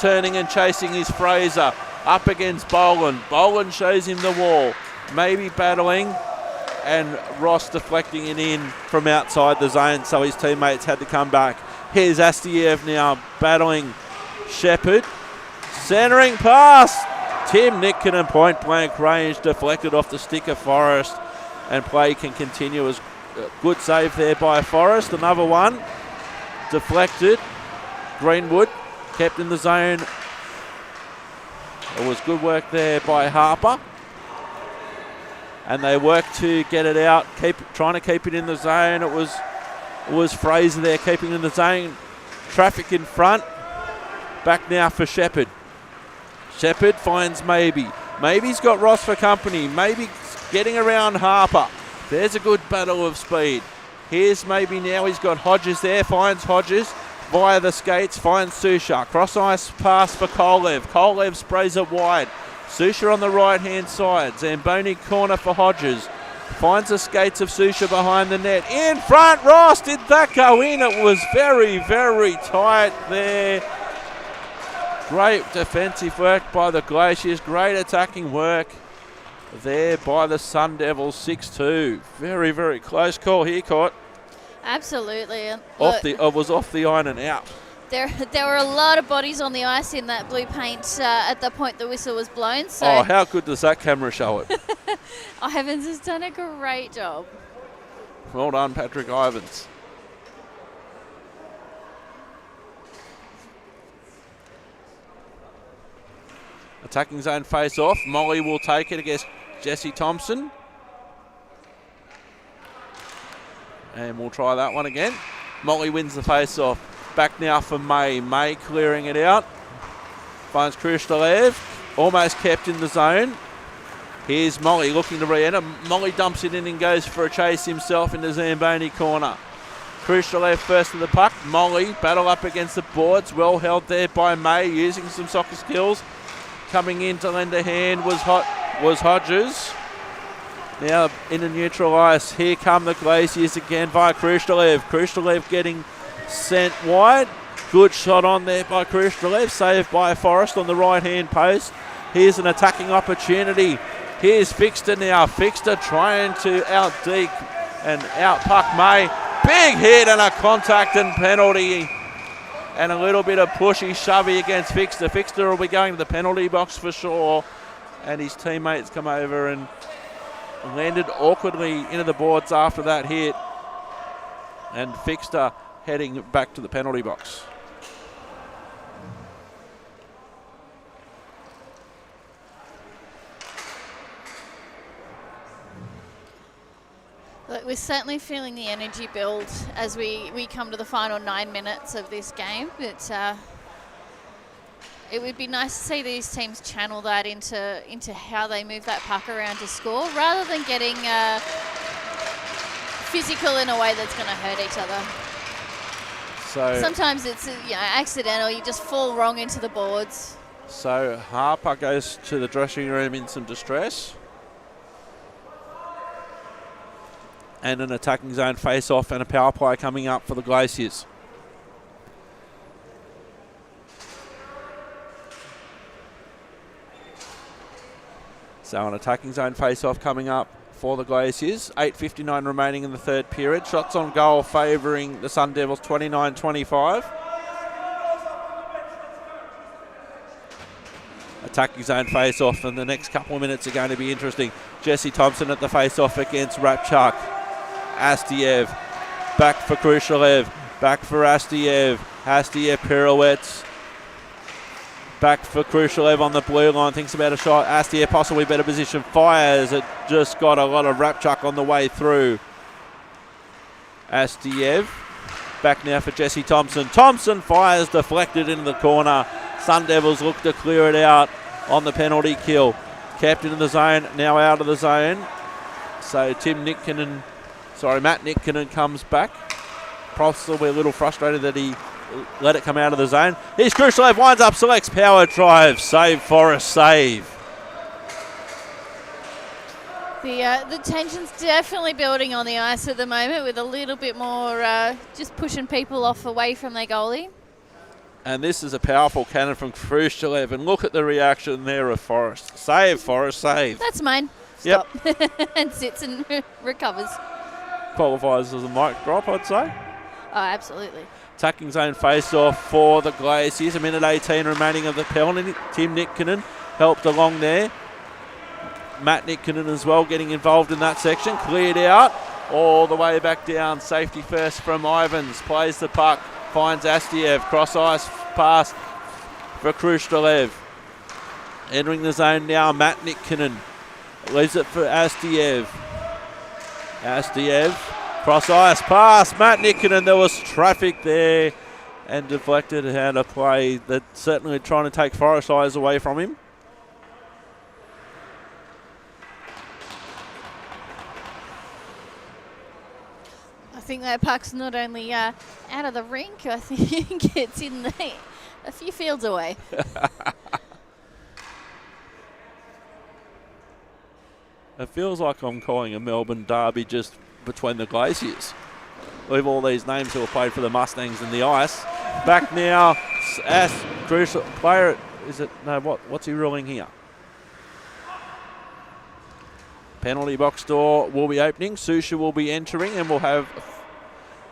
Turning and chasing is Fraser. Up against Boland. Boland shows him the wall. Maybe battling, and Ross deflecting it in from outside the zone, so his teammates had to come back. Here's Astiev now battling Shepherd. Centering pass. Tim Nick Kinnan point blank range, deflected off the stick of Forrest, and play can continue. As good save there by Forrest. Another one deflected. Greenwood kept in the zone. It was good work there by Harper. And they worked to get it out, trying to keep it in the zone. It was Fraser there keeping in the zone. Traffic in front. Back now for Shepherd. Shepherd finds Maybe. Maybe's got Ross for company. Maybe getting around Harper. There's a good battle of speed. Here's Maybe now. He's got Hodges there. Finds Hodges via the skates. Finds Susha. Cross ice pass for Kolev. Kolev sprays it wide. Susha on the right-hand side. Zamboni corner for Hodges. Finds the skates of Susha behind the net. In front, Ross. Did that go in? It was very, very tight there. Great defensive work by the Glaciers. Great attacking work there by the Sun Devils. 6-2. Very, very close call here, Caught. Absolutely. It was off the iron and out. There were a lot of bodies on the ice in that blue paint at the point the whistle was blown. So oh, how good does that camera show it? Ivans has done a great job. Well done, Patrick Ivans. Attacking zone face off. Molly will take it against Jesse Thompson. And we'll try that one again. Molly wins the face off. Back now for May. May clearing it out. Finds Kristalev. Almost kept in the zone. Here's Molly looking to re-enter. Molly dumps it in and goes for a chase himself into Zamboni corner. Kristalev first to the puck. Molly battle up against the boards. Well held there by May, using some soccer skills. Coming in to lend a hand was Hodges. Now into neutral ice. Here come the Glaciers again via Kristalev. Kristalev getting sent wide. Good shot on there by Kristalev. Saved by Forrest on the right-hand post. Here's an attacking opportunity. Here's Fixter now. Fixter trying to out-deke and out-puck May. Big hit and a contact and penalty. And a little bit of pushy shovey against Fixter. Fixter will be going to the penalty box for sure. And his teammates come over and landed awkwardly into the boards after that hit. And Fixter heading back to the penalty box. Look, we're certainly feeling the energy build as we come to the final 9 minutes of this game. It would be nice to see these teams channel that into how they move that puck around to score, rather than getting physical in a way that's going to hurt each other. So sometimes it's accidental. You just fall wrong into the boards. So Harper goes to the dressing room in some distress. And an attacking zone face-off and a power play coming up for the Glaciers. So an attacking zone face-off coming up for the Glaciers. 8:59 remaining in the third period. Shots on goal favouring the Sun Devils, 29-25. Attacking zone face-off, and the next couple of minutes are going to be interesting. Jesse Thompson at the face-off against Rapchuk. Astiev back for Khrushchev, back for Astiev. Astiev pirouettes. Back for Khrushchev on the blue line, thinks about a shot. Astiev possibly better position, fires. It just got a lot of Rapchuk on the way through. Astiev back now for Jesse Thompson. Thompson fires, deflected into the corner. Sun Devils look to clear it out on the penalty kill. Kept into the zone, now out of the zone. So Matt Nitkinen comes back. Possibly a little frustrated that he let it come out of the zone. Here's Khrushchev, winds up, selects power drive. Save, Forrest, save. The tension's definitely building on the ice at the moment, with a little bit more just pushing people off away from their goalie. And this is a powerful cannon from Khrushchev. And look at the reaction there of Forrest. Save, Forrest, save. That's mine. Stop. Yep. And sits and recovers. Qualifies as a mic drop, I'd say. Oh, absolutely. Attacking zone face-off for the Glaciers. A minute 18 remaining of the penalty. Tim Nitkinen helped along there. Matt Nitkinen as well getting involved in that section. Cleared out all the way back down. Safety first from Ivans. Plays the puck. Finds Astiev. Cross-ice pass for Khrushchev. Entering the zone now, Matt Nitkinen. Leaves it for Astiev. Astiev, cross ice pass, Matt Nitkinen. There was traffic there. and deflected, had a play that certainly trying to take Forest eyes away from him. I think that puck's not only out of the rink, I think it's in a few fields away. It feels like I'm calling a Melbourne derby just between the Glaciers. Leave all these names who have played for the Mustangs in the ice. Back now, as crucial player, is it? No, what's he ruling here? Penalty box door will be opening. Susha will be entering, and we'll have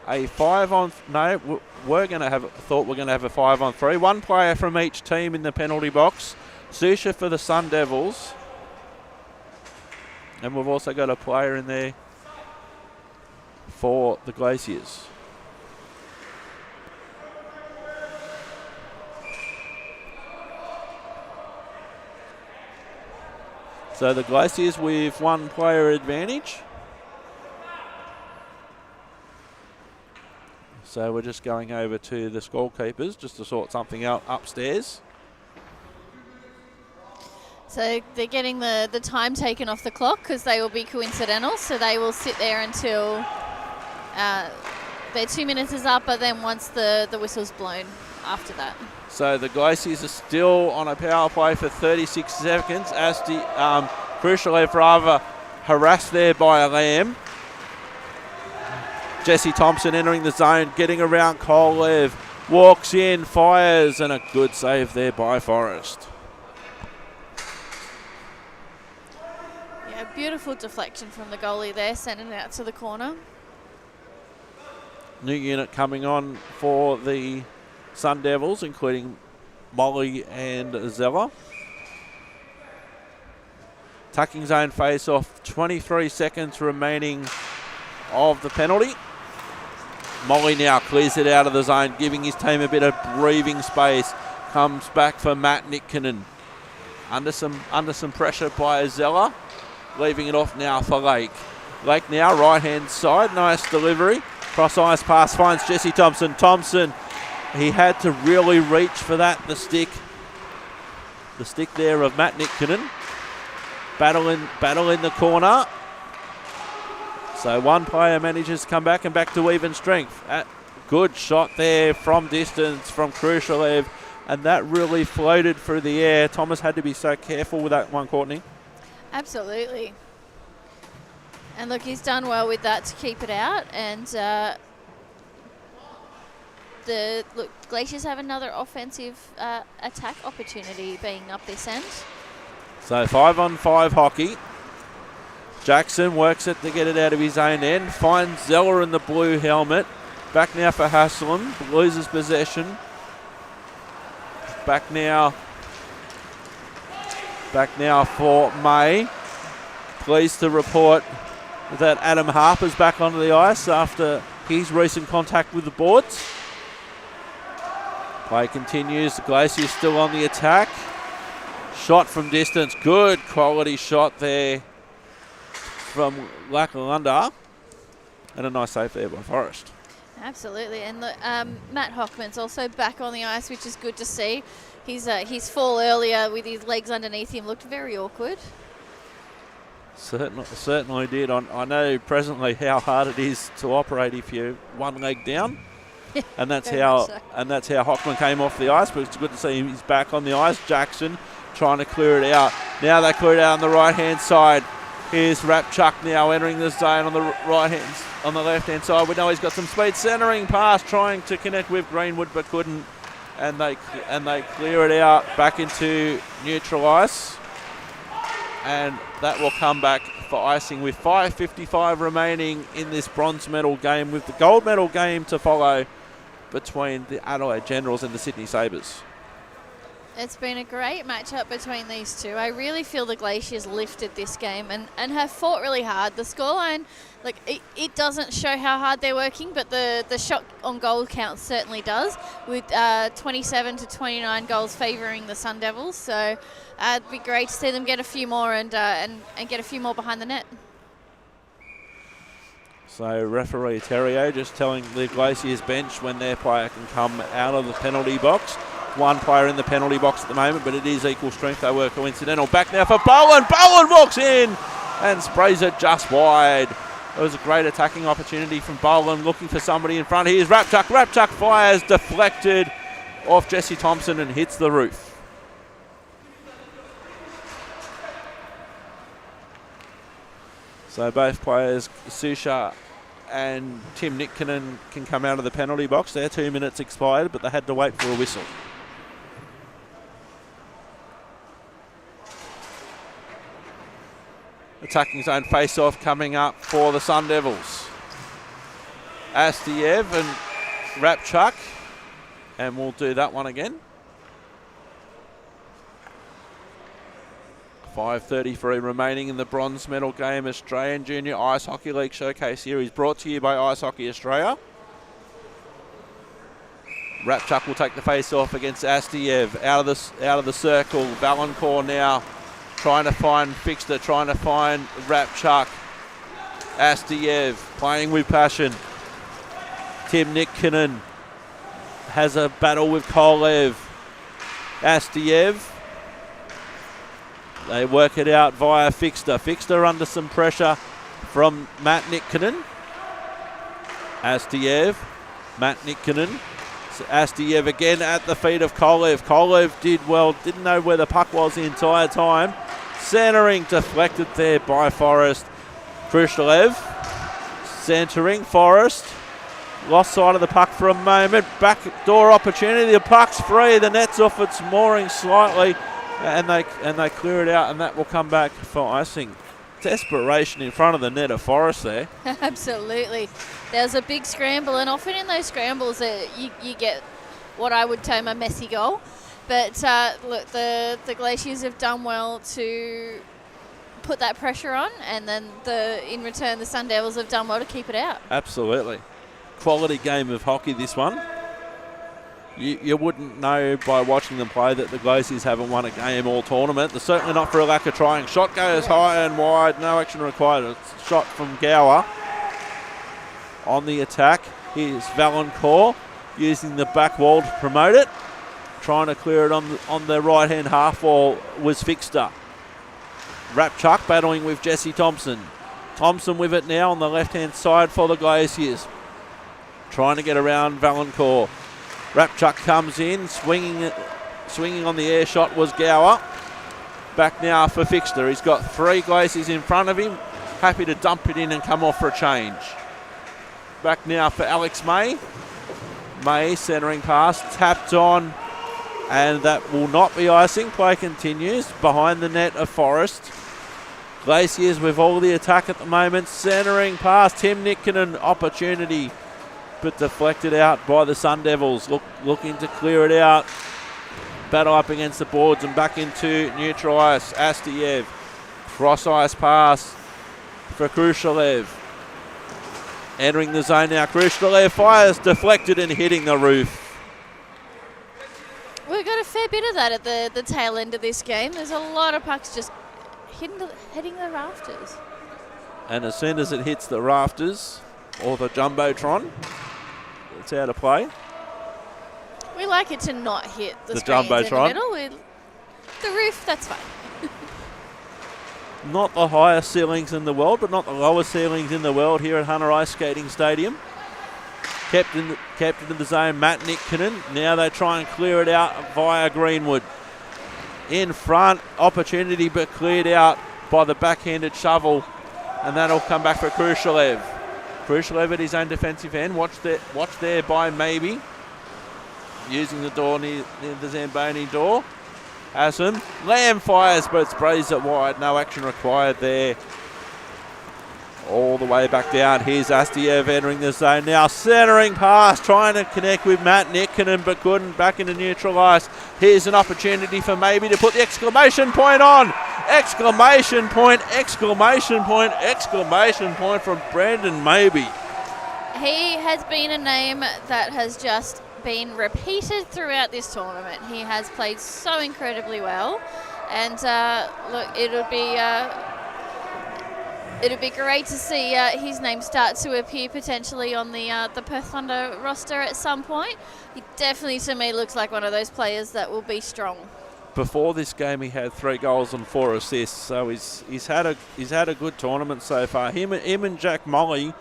a 5-on. No, we're going to have. Thought we're going to have a 5-on-3. One player from each team in the penalty box. Susha for the Sun Devils. And we've also got a player in there for the Glaciers. So the Glaciers with one player advantage. So we're just going over to the scorekeepers just to sort something out upstairs. So they're getting the time taken off the clock because they will be coincidental. So they will sit there until their 2 minutes is up, but then once the whistle's blown after that. So the Glaciers are still on a power play for 36 seconds as the Khrushchev rather harassed there by a Lamb. Jesse Thompson entering the zone, getting around Kolev, walks in, fires, and a good save there by Forrest. Yeah, beautiful deflection from the goalie there, sending it out to the corner. New unit coming on for the Sun Devils, including Molly and Zella. Tucking zone face off, 23 seconds remaining of the penalty. Molly now clears it out of the zone, giving his team a bit of breathing space. Comes back for Matt Nikkinen. Under some pressure by Zella. Leaving it off now for Lake. Lake now, right-hand side. Nice delivery. Cross-ice pass finds Jesse Thompson. Thompson, he had to really reach for that. The stick there of Matt Nikkinen. Battle in the corner. So one player manages to come back and back to even strength. Good shot there from distance from Khrushchev, and that really floated through the air. Thomas had to be so careful with that one, Courtney. Absolutely. And look, he's done well with that to keep it out. And Glaciers have another offensive attack opportunity being up this end. So 5-on-5 hockey. Jackson works it to get it out of his own end. Finds Zeller in the blue helmet. Back now for Haslam. Loses possession. Back now for May. Pleased to report that Adam Harper's back onto the ice after his recent contact with the boards. Play continues. The Glaciers still on the attack. Shot from distance. Good quality shot there from Lackalunda. And a nice save there by Forrest. Absolutely. And look, Matt Hockman's also back on the ice, which is good to see. His fall earlier with his legs underneath him looked very awkward. Certainly did. I know presently how hard it is to operate if you're one leg down. and that's how Hockman came off the ice, but it's good to see he's back on the ice. Jackson trying to clear it out. Now they clear it out on the right-hand side. Here's Rapchuk now entering the zone on the left-hand side. We know he's got some speed. Centering pass, trying to connect with Greenwood, but couldn't. And they clear it out back into neutral ice. And that will come back for icing with 5:55 remaining in this bronze medal game, with the gold medal game to follow between the Adelaide Generals and the Sydney Sabres. It's been a great matchup between these two. I really feel the Glaciers lifted this game and have fought really hard. The scoreline, it doesn't show how hard they're working, but the shot on goal count certainly does, with 27 to 29 goals favouring the Sun Devils. So it'd be great to see them get a few more and get a few more behind the net. So referee Terrio just telling the Glaciers bench when their player can come out of the penalty box. One player in the penalty box at the moment, but it is equal strength. They were coincidental. Back now for Bowen. Bowen walks in and sprays it just wide. It was a great attacking opportunity from Bowen, looking for somebody in front. Here's Rapchuck. Rapchuck fires, deflected off Jesse Thompson and hits the roof. So both players, Susha and Tim Nitkinen, can come out of the penalty box. Their 2 minutes expired, but they had to wait for a whistle. Attacking zone face-off coming up for the Sun Devils. Astiev and Rapchuck, and we'll do that one again. 5:33 remaining in the bronze medal game. Australian Junior Ice Hockey League Showcase Series brought to you by Ice Hockey Australia. Rapchuck will take the face-off against Astiev. Out of the circle. Valancourt now trying to find Fixter, trying to find Rapchuck. Astiev playing with passion. Tim Nitkinen has a battle with Kolev. Astiev. They work it out via Fixter. Fixter under some pressure from Matt Nitkinen. Astiev. Matt Nitkinen. So Astiev again at the feet of Kolev. Kolev did well. Didn't know where the puck was the entire time. Centering, deflected there by Forrest. Khrushchev. Centering, Forrest. Lost sight of the puck for a moment. Back door opportunity. The puck's free. The net's off its mooring slightly. And they clear it out, and that will come back for icing. Desperation in front of the net of Forrest there. Absolutely. There's a big scramble, and often in those scrambles you get what I would term a messy goal. But look, the Glaciers have done well to put that pressure on, and then in return the Sun Devils have done well to keep it out. Absolutely. Quality game of hockey, this one. You wouldn't know by watching them play that the Glaciers haven't won a game all tournament. They're certainly not for a lack of trying. Shot goes high and wide. No action required. It's a shot from Gower on the attack. Here's Valancourt using the back wall to promote it. Trying to clear it on the right-hand half wall was Fixter. Rapchuck battling with Jesse Thompson. Thompson with it now on the left-hand side for the Glaciers. Trying to get around Valancourt. Rapchuck comes in, swinging on the air shot was Gower. Back now for Fixter. He's got three Glaciers in front of him. Happy to dump it in and come off for a change. Back now for Alex May. May centering pass, tapped on, and that will not be icing. Play continues behind the net of Forrest. Glaciers with all the attack at the moment. Centering pass, Tim Nitkinen opportunity, but deflected out by the Sun Devils. Looking to clear it out. Battle up against the boards and back into neutral ice. Astiev. Cross ice pass for Khrushchev. Entering the zone now. Khrushchev fires, deflected and hitting the roof. We've got a fair bit of that at the tail end of this game. There's a lot of pucks just hitting the rafters. And as soon as it hits the rafters or the Jumbotron, it's out of play. We like it to not hit the screens Jumbotron. in the middle. The roof, that's fine. Not the highest ceilings in the world, but not the lowest ceilings in the world here at Hunter Ice Skating Stadium. Kept in the zone, Matt Nitkinen. Now they try and clear it out via Greenwood. In front, opportunity, but cleared out by the backhanded shovel, and that'll come back for Khrushchev. Khrushchev at his own defensive end. Watch there by Maybe. Using the door near the Zamboni door. Has him. Lamb fires, but sprays it wide. No action required there. All the way back down. Here's Astiev entering the zone now. Centering pass, trying to connect with Matt Nitkinen, but couldn't. Back into neutral ice. Here's an opportunity for Maybe to put the exclamation point on. Exclamation point, exclamation point, exclamation point from Brandon Maybe. He has been a name that has just been repeated throughout this tournament. He has played so incredibly well, and look, it'd be great to see his name start to appear potentially on the Perth Thunder roster at some point. He definitely, to me, looks like one of those players that will be strong. Before this game, he had 3 goals and 4 assists, so he's had a good tournament so far. Him and Jack Molly,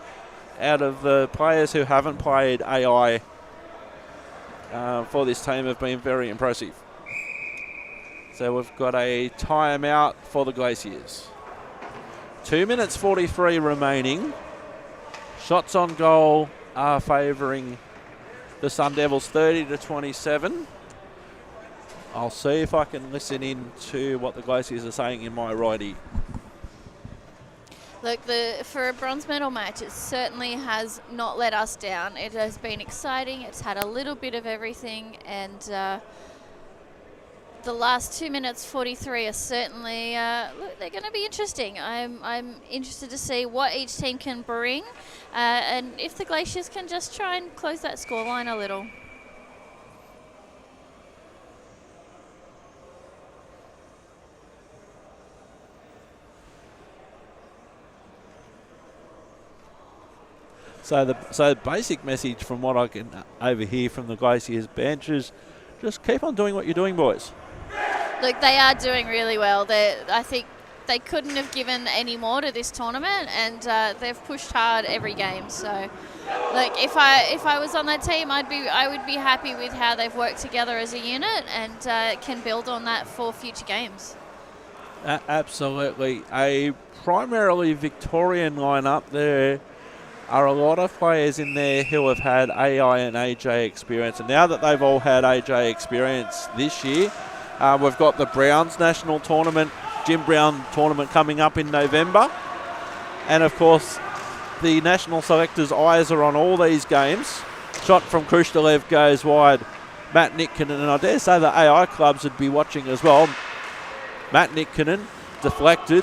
out of the players who haven't played AI for this team, have been very impressive. So we've got a timeout for the Glaciers. 2 minutes 43 remaining. Shots on goal are favouring the Sun Devils 30-27. I'll see if I can listen in to what the Glaciers are saying in my righty. Look, for a bronze medal match, it certainly has not let us down. It has been exciting. It's had a little bit of everything, and the last 2 minutes 43 are certainly look, they're going to be interesting. I'm interested to see what each team can bring, and if the Glaciers can just try and close that scoreline a little. So the basic message from what I can overhear from the Glaciers bench is just keep on doing what you're doing, boys. Look, they are doing really well. I think they couldn't have given any more to this tournament, and they've pushed hard every game. So, like, if I was on that team, I would be happy with how they've worked together as a unit, and can build on that for future games. Absolutely, a primarily Victorian lineup. There are a lot of players in there who have had AI and AJ experience, and now that they've all had AJ experience this year, we've got the Browns National Tournament, Jim Brown Tournament coming up in November, and of course the national selectors' eyes are on all these games. Shot from Krushtalev goes wide. Matt Nitkinen, and I dare say the AI clubs would be watching as well. Matt Nitkinen deflected.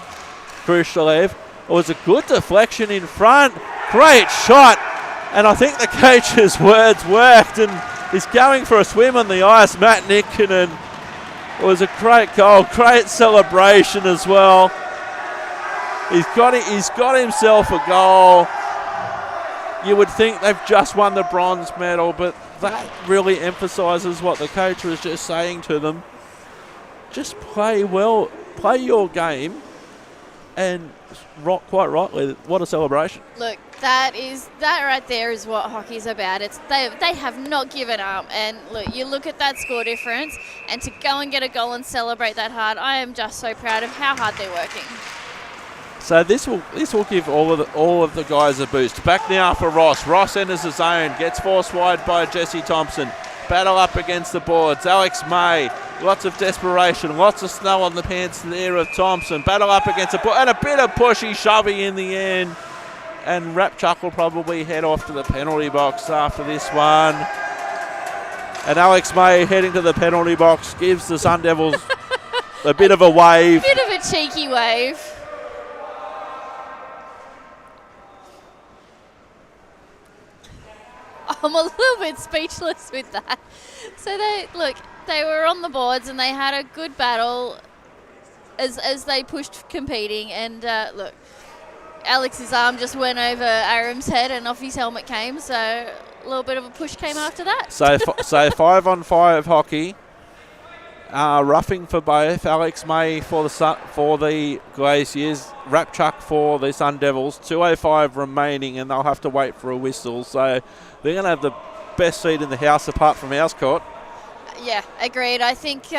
Krushtalev. It was a good deflection in front. Great shot. And I think the coach's words worked, and he's going for a swim on the ice. Matt Nitkinen. It was a great goal, great celebration as well. He's got himself a goal. You would think they've just won the bronze medal, but that really emphasises what the coach was just saying to them. Just play well, play your game, and quite rightly, what a celebration. Look, that right there is what hockey's about. They have not given up, and look, you look at that score difference, and to go and get a goal and celebrate that hard, I am just so proud of how hard they're working. So this will give all of the guys a boost. Back now for Ross. Ross enters the zone, gets forced wide by Jesse Thompson. Battle up against the boards. Alex May, lots of desperation, lots of snow on the pants there of Thompson. Battle up against the board, and a bit of pushy shovey in the end. And Rapchuk will probably head off to the penalty box after this one. And Alex May heading to the penalty box gives the Sun Devils a bit of a wave. Bit of a cheeky wave. I'm a little bit speechless with that. So they were on the boards and they had a good battle as they pushed competing, and look, Alex's arm just went over Aram's head and off his helmet came, so a little bit of a push came after that. So 5-on-5 hockey. Roughing for both. Alex May for the Glaciers, Rapchuk for the Sun Devils. 2:05 remaining, and they'll have to wait for a whistle. So they're going to have the best seat in the house apart from ours court. Yeah, agreed. I think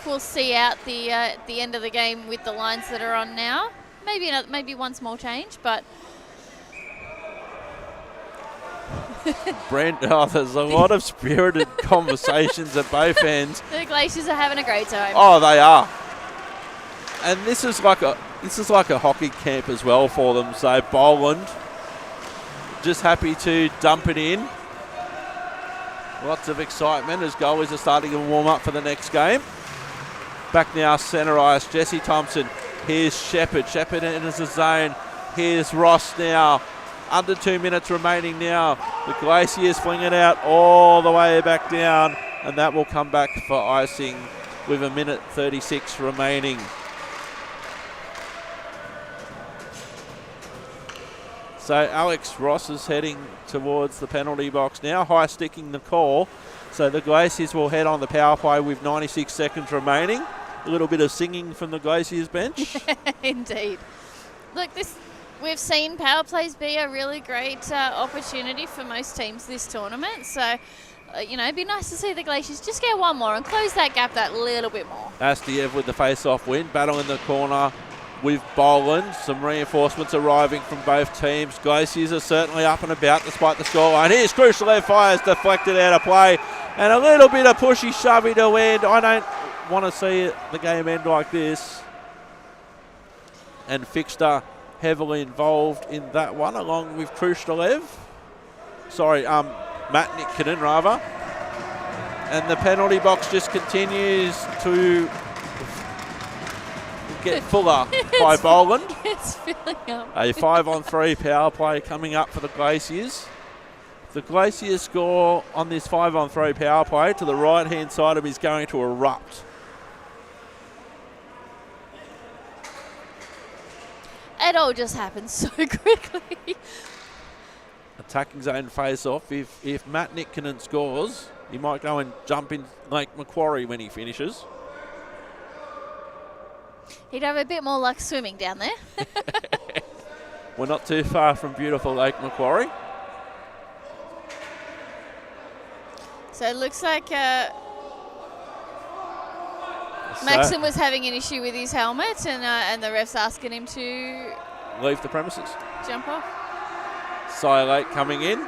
we'll see out the end of the game with the lines that are on now. Maybe one small change, but. Brent, there's a lot of spirited conversations at both ends. The Glaciers are having a great time. Oh, they are. And this is like a hockey camp as well for them. So Boland just happy to dump it in. Lots of excitement as goalies are starting to warm up for the next game. Back now, centre ice, Jesse Thompson. Here's Shepherd. Shepherd enters the zone. Here's Ross now. Under 2 minutes remaining now. The Glaciers fling it out all the way back down, and that will come back for icing with 1:36 remaining. So Alex Ross is heading towards the penalty box now, high sticking the call. So the Glaciers will head on the power play with 96 seconds remaining. A little bit of singing from the Glaciers bench. Indeed. Look, we've seen power plays be a really great opportunity for most teams this tournament. So, it'd be nice to see the Glaciers just get one more and close that gap that little bit more. Astiev with the face-off win. Battle in the corner with Boland. Some reinforcements arriving from both teams. Glaciers are certainly up and about despite the scoreline. Here's Crucial fires deflected out of play. And a little bit of pushy-shovey to end. I don't want to see the game end like this. And Fixter heavily involved in that one, along with Khrushchelev. Sorry, Matt Nikkinen, rather. And the penalty box just continues to get fuller by Boland. It's filling up. A 5-on-3 power play coming up for the Glaciers. The Glaciers score on this 5-on-3 power play to the right-hand side of him is going to erupt. It all just happens so quickly. Attacking zone face-off. If Matt Nikkinen scores, he might go and jump in Lake Macquarie when he finishes. He'd have a bit more luck swimming down there. We're not too far from beautiful Lake Macquarie. So it looks like Maxim was having an issue with his helmet, and the ref's asking him to leave the premises. Jump off. Cy Lake coming in.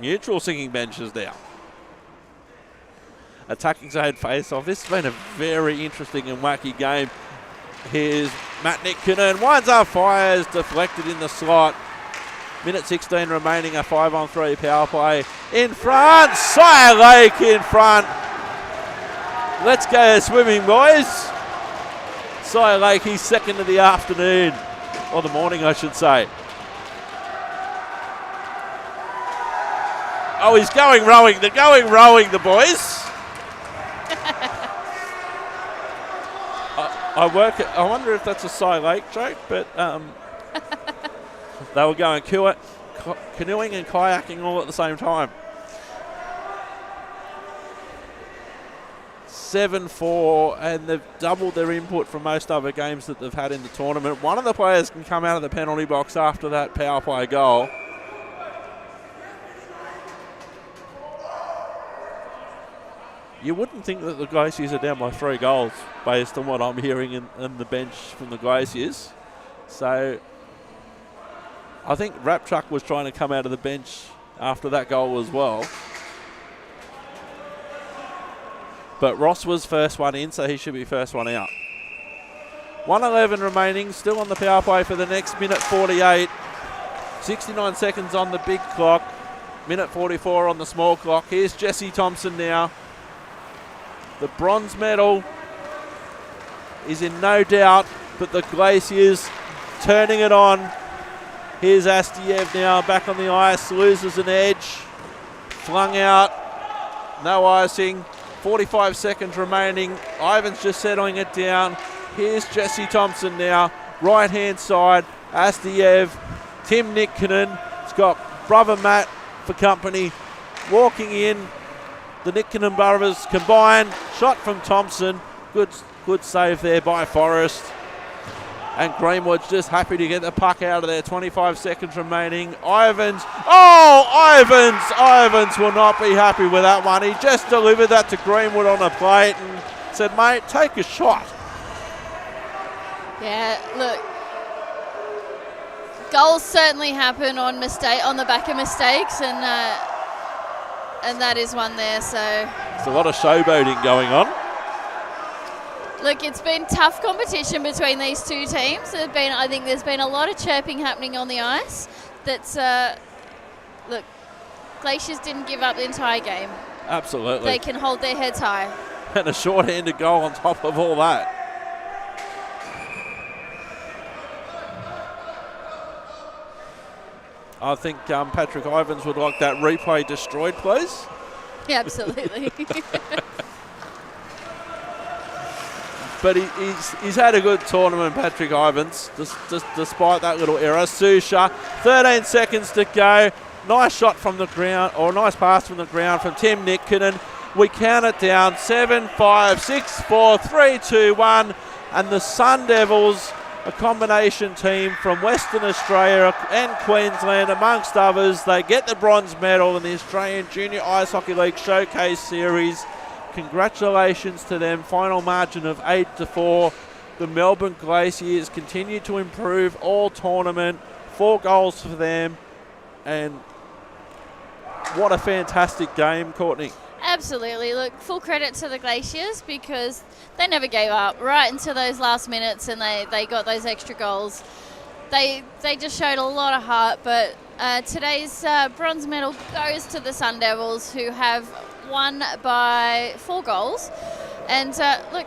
Neutral singing benches now. Attacking zone face-off. This has been a very interesting and wacky game. Here's Matt Nikkinen. Winds up, fires, deflected in the slot. Minute 16 remaining, a 5-on-3 power play. In front, Cy Lake in front. Let's go swimming, boys. Cy Lake, he's second of the afternoon, or the morning, I should say. Oh, he's going rowing. They're going rowing, the boys. I wonder if that's a Cy Lake joke, but they were going canoeing and kayaking all at the same time. 7-4, and they've doubled their input from most other games that they've had in the tournament. One of the players can come out of the penalty box after that power play goal. You wouldn't think that the Glaciers are down by 3 goals based on what I'm hearing in the bench from the Glaciers. So I think Rapchuck was trying to come out of the bench after that goal as well. But Ross was first one in, so he should be first one out. 1:11 remaining, still on the power play for the next minute 48. 69 seconds on the big clock. Minute 44 on the small clock. Here's Jesse Thompson now. The bronze medal is in no doubt, but the Glaciers turning it on. Here's Astiev now back on the ice, loses an edge. Flung out, no icing. 45 seconds remaining. Ivan's just settling it down. Here's Jesse Thompson now, right-hand side. Astiev, Tim Nikkinen. He's got brother Matt for company. Walking in, the Nikkinen brothers combined. Shot from Thompson. Good save there by Forrest. And Greenwood's just happy to get the puck out of there. 25 seconds remaining. Ivans. Oh, Ivans will not be happy with that one. He just delivered that to Greenwood on a plate and said, mate, take a shot. Yeah, look. Goals certainly happen on the back of mistakes, and that is one there. So there's a lot of showboating going on. Look, it's been tough competition between these two teams. I think there's been a lot of chirping happening on the ice. Look, Glaciers didn't give up the entire game. Absolutely. They can hold their heads high. And a short-handed goal on top of all that. I think Patrick Ivans would like that replay destroyed, please. Yeah, absolutely. but he's had a good tournament, Patrick Ivans, despite that little error. Susha, 13 seconds to go. Nice shot from the ground, or nice pass from the ground from Tim Nikkinen. We count it down, 7, 5, 6, 4, 3, 2, 1. And the Sun Devils, a combination team from Western Australia and Queensland, amongst others, they get the bronze medal in the Australian Junior Ice Hockey League Showcase Series. Congratulations to them. Final margin of 8-4. The Melbourne Glaciers continue to improve all tournament. 4 goals for them. And what a fantastic game, Courtney. Absolutely. Look, full credit to the Glaciers because they never gave up right until those last minutes, and they got those extra goals. They just showed a lot of heart, but today's bronze medal goes to the Sun Devils, who have won by 4 goals. And look,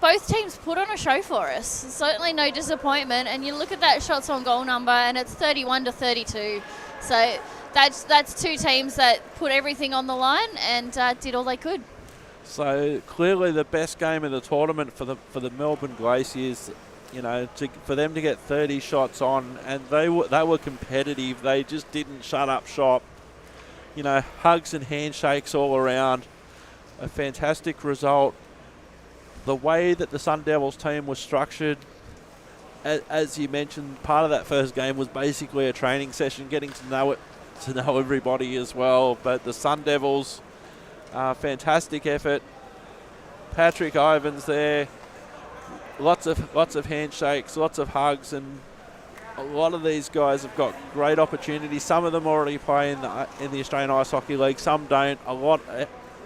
both teams put on a show for us. Certainly no disappointment. And you look at that shots on goal number, and it's 31-32. So that's 2 teams that put everything on the line and did all they could. So clearly the best game of the tournament for the Melbourne Glaciers. You know, for them to get 30 shots on, and they were competitive. They just didn't shut up shop. You know, hugs and handshakes all around. A fantastic result. The way that the Sun Devils team was structured, as you mentioned, part of that first game was basically a training session, getting to know everybody as well. But the Sun Devils, fantastic effort. Patrick Ivans there. Lots of handshakes, lots of hugs, and a lot of these guys have got great opportunities. Some of them already play in the Australian Ice Hockey League, some don't. A lot,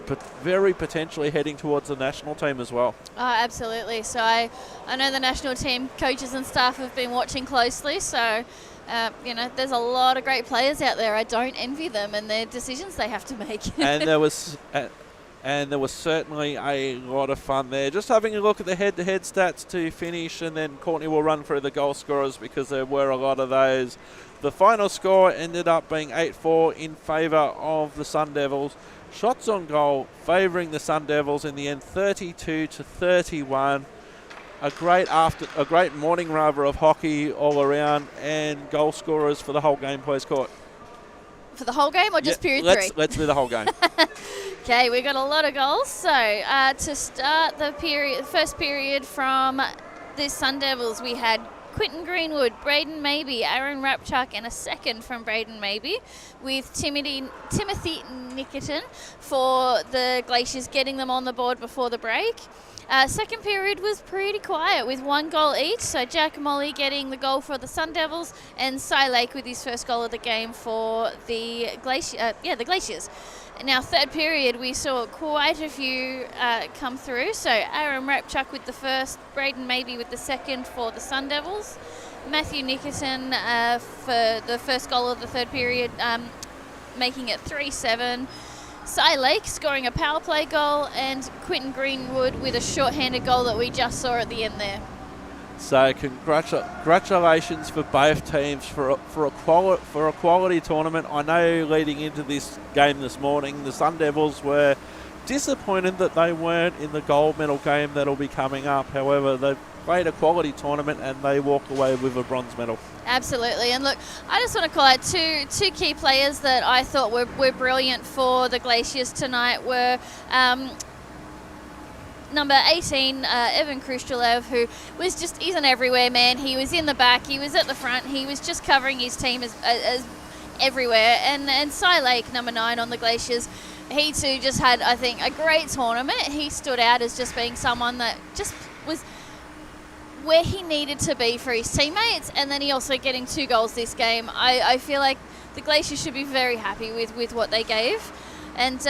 but very potentially heading towards the national team as well. Oh, absolutely. So I know the national team coaches and staff have been watching closely. So you know, there's a lot of great players out there. I don't envy them and their decisions they have to make. And there was certainly a lot of fun there. Just having a look at the head-to-head stats to finish, and then Courtney will run through the goal scorers because there were a lot of those. The final score ended up being 8-4 in favour of the Sun Devils. Shots on goal favouring the Sun Devils in the end, 32-31. A great morning of hockey all around, and goal scorers for the whole game, please, Court. For the whole game or just period 3? Let's do the whole game. Okay, we got a lot of goals. So to start the first period from the Sun Devils, we had Quinton Greenwood, Braden Maybe, Aaron Rapchuk, and a second from Braden Maybe, with Timothy Nikitin for the Glaciers, getting them on the board before the break. Second period was pretty quiet with 1 goal each. So Jack Molly getting the goal for the Sun Devils, and Cy Lake with his first goal of the game for the Glaciers. Now, third period, we saw quite a few come through. So Aaron Rapchuk with the first, Braden Maybe with the second for the Sun Devils, Matthew Nickerson for the first goal of the third period, making it 3-7. Cy Lake scoring a power play goal, and Quinton Greenwood with a short-handed goal that we just saw at the end there. So congratulations for both teams for a quality tournament. I know leading into this game this morning, the Sun Devils were disappointed that they weren't in the gold medal game that'll be coming up. However, they played a quality tournament and they walk away with a bronze medal. Absolutely. And look, I just want to call out two key players that I thought were brilliant for the Glaciers tonight were number 18, Evan Khrushchelev, who he's an everywhere man. He was in the back, he was at the front, he was just covering his team as everywhere. And Cy Lake, number 9 on the Glaciers, he too just had, I think, a great tournament. He stood out as just being someone that just was where he needed to be for his teammates, and then he also getting 2 goals this game. I feel like the Glaciers should be very happy with what they gave. And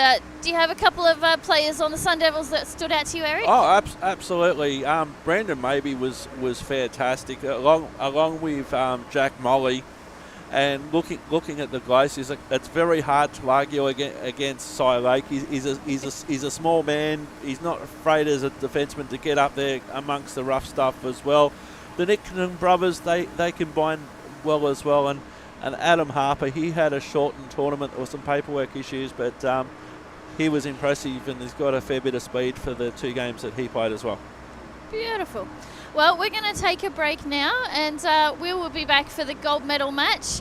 do you have a couple of players on the Sun Devils that stood out to you, Eric? Oh, absolutely. Brandon Maybe was fantastic, along with Jack Molly. And looking at the Glaciers, it's very hard to argue against Cy Lake. He's a small man. He's not afraid as a defenseman to get up there amongst the rough stuff as well. The Nickton brothers, they combine well as well. And Adam Harper, he had a shortened tournament. There were some paperwork issues, but he was impressive, and he's got a fair bit of speed for the 2 games that he played as well. Beautiful. Well, we're going to take a break now, and we will be back for the gold medal match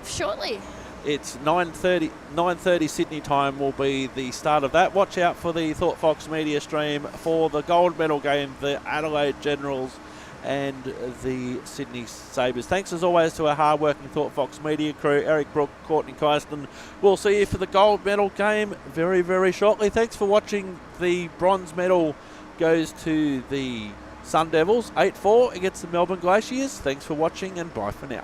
shortly. It's 9:30 Sydney time will be the start of that. Watch out for the Thought Fox media stream for the gold medal game, the Adelaide Generals and the Sydney Sabres. Thanks as always to our hard-working Thought Fox media crew, Eric Brook, Courtney Kyston. We'll see you for the gold medal game very, very shortly. Thanks for watching. The bronze medal goes to the Sun Devils, 8-4 against the Melbourne Glaciers. Thanks for watching and bye for now.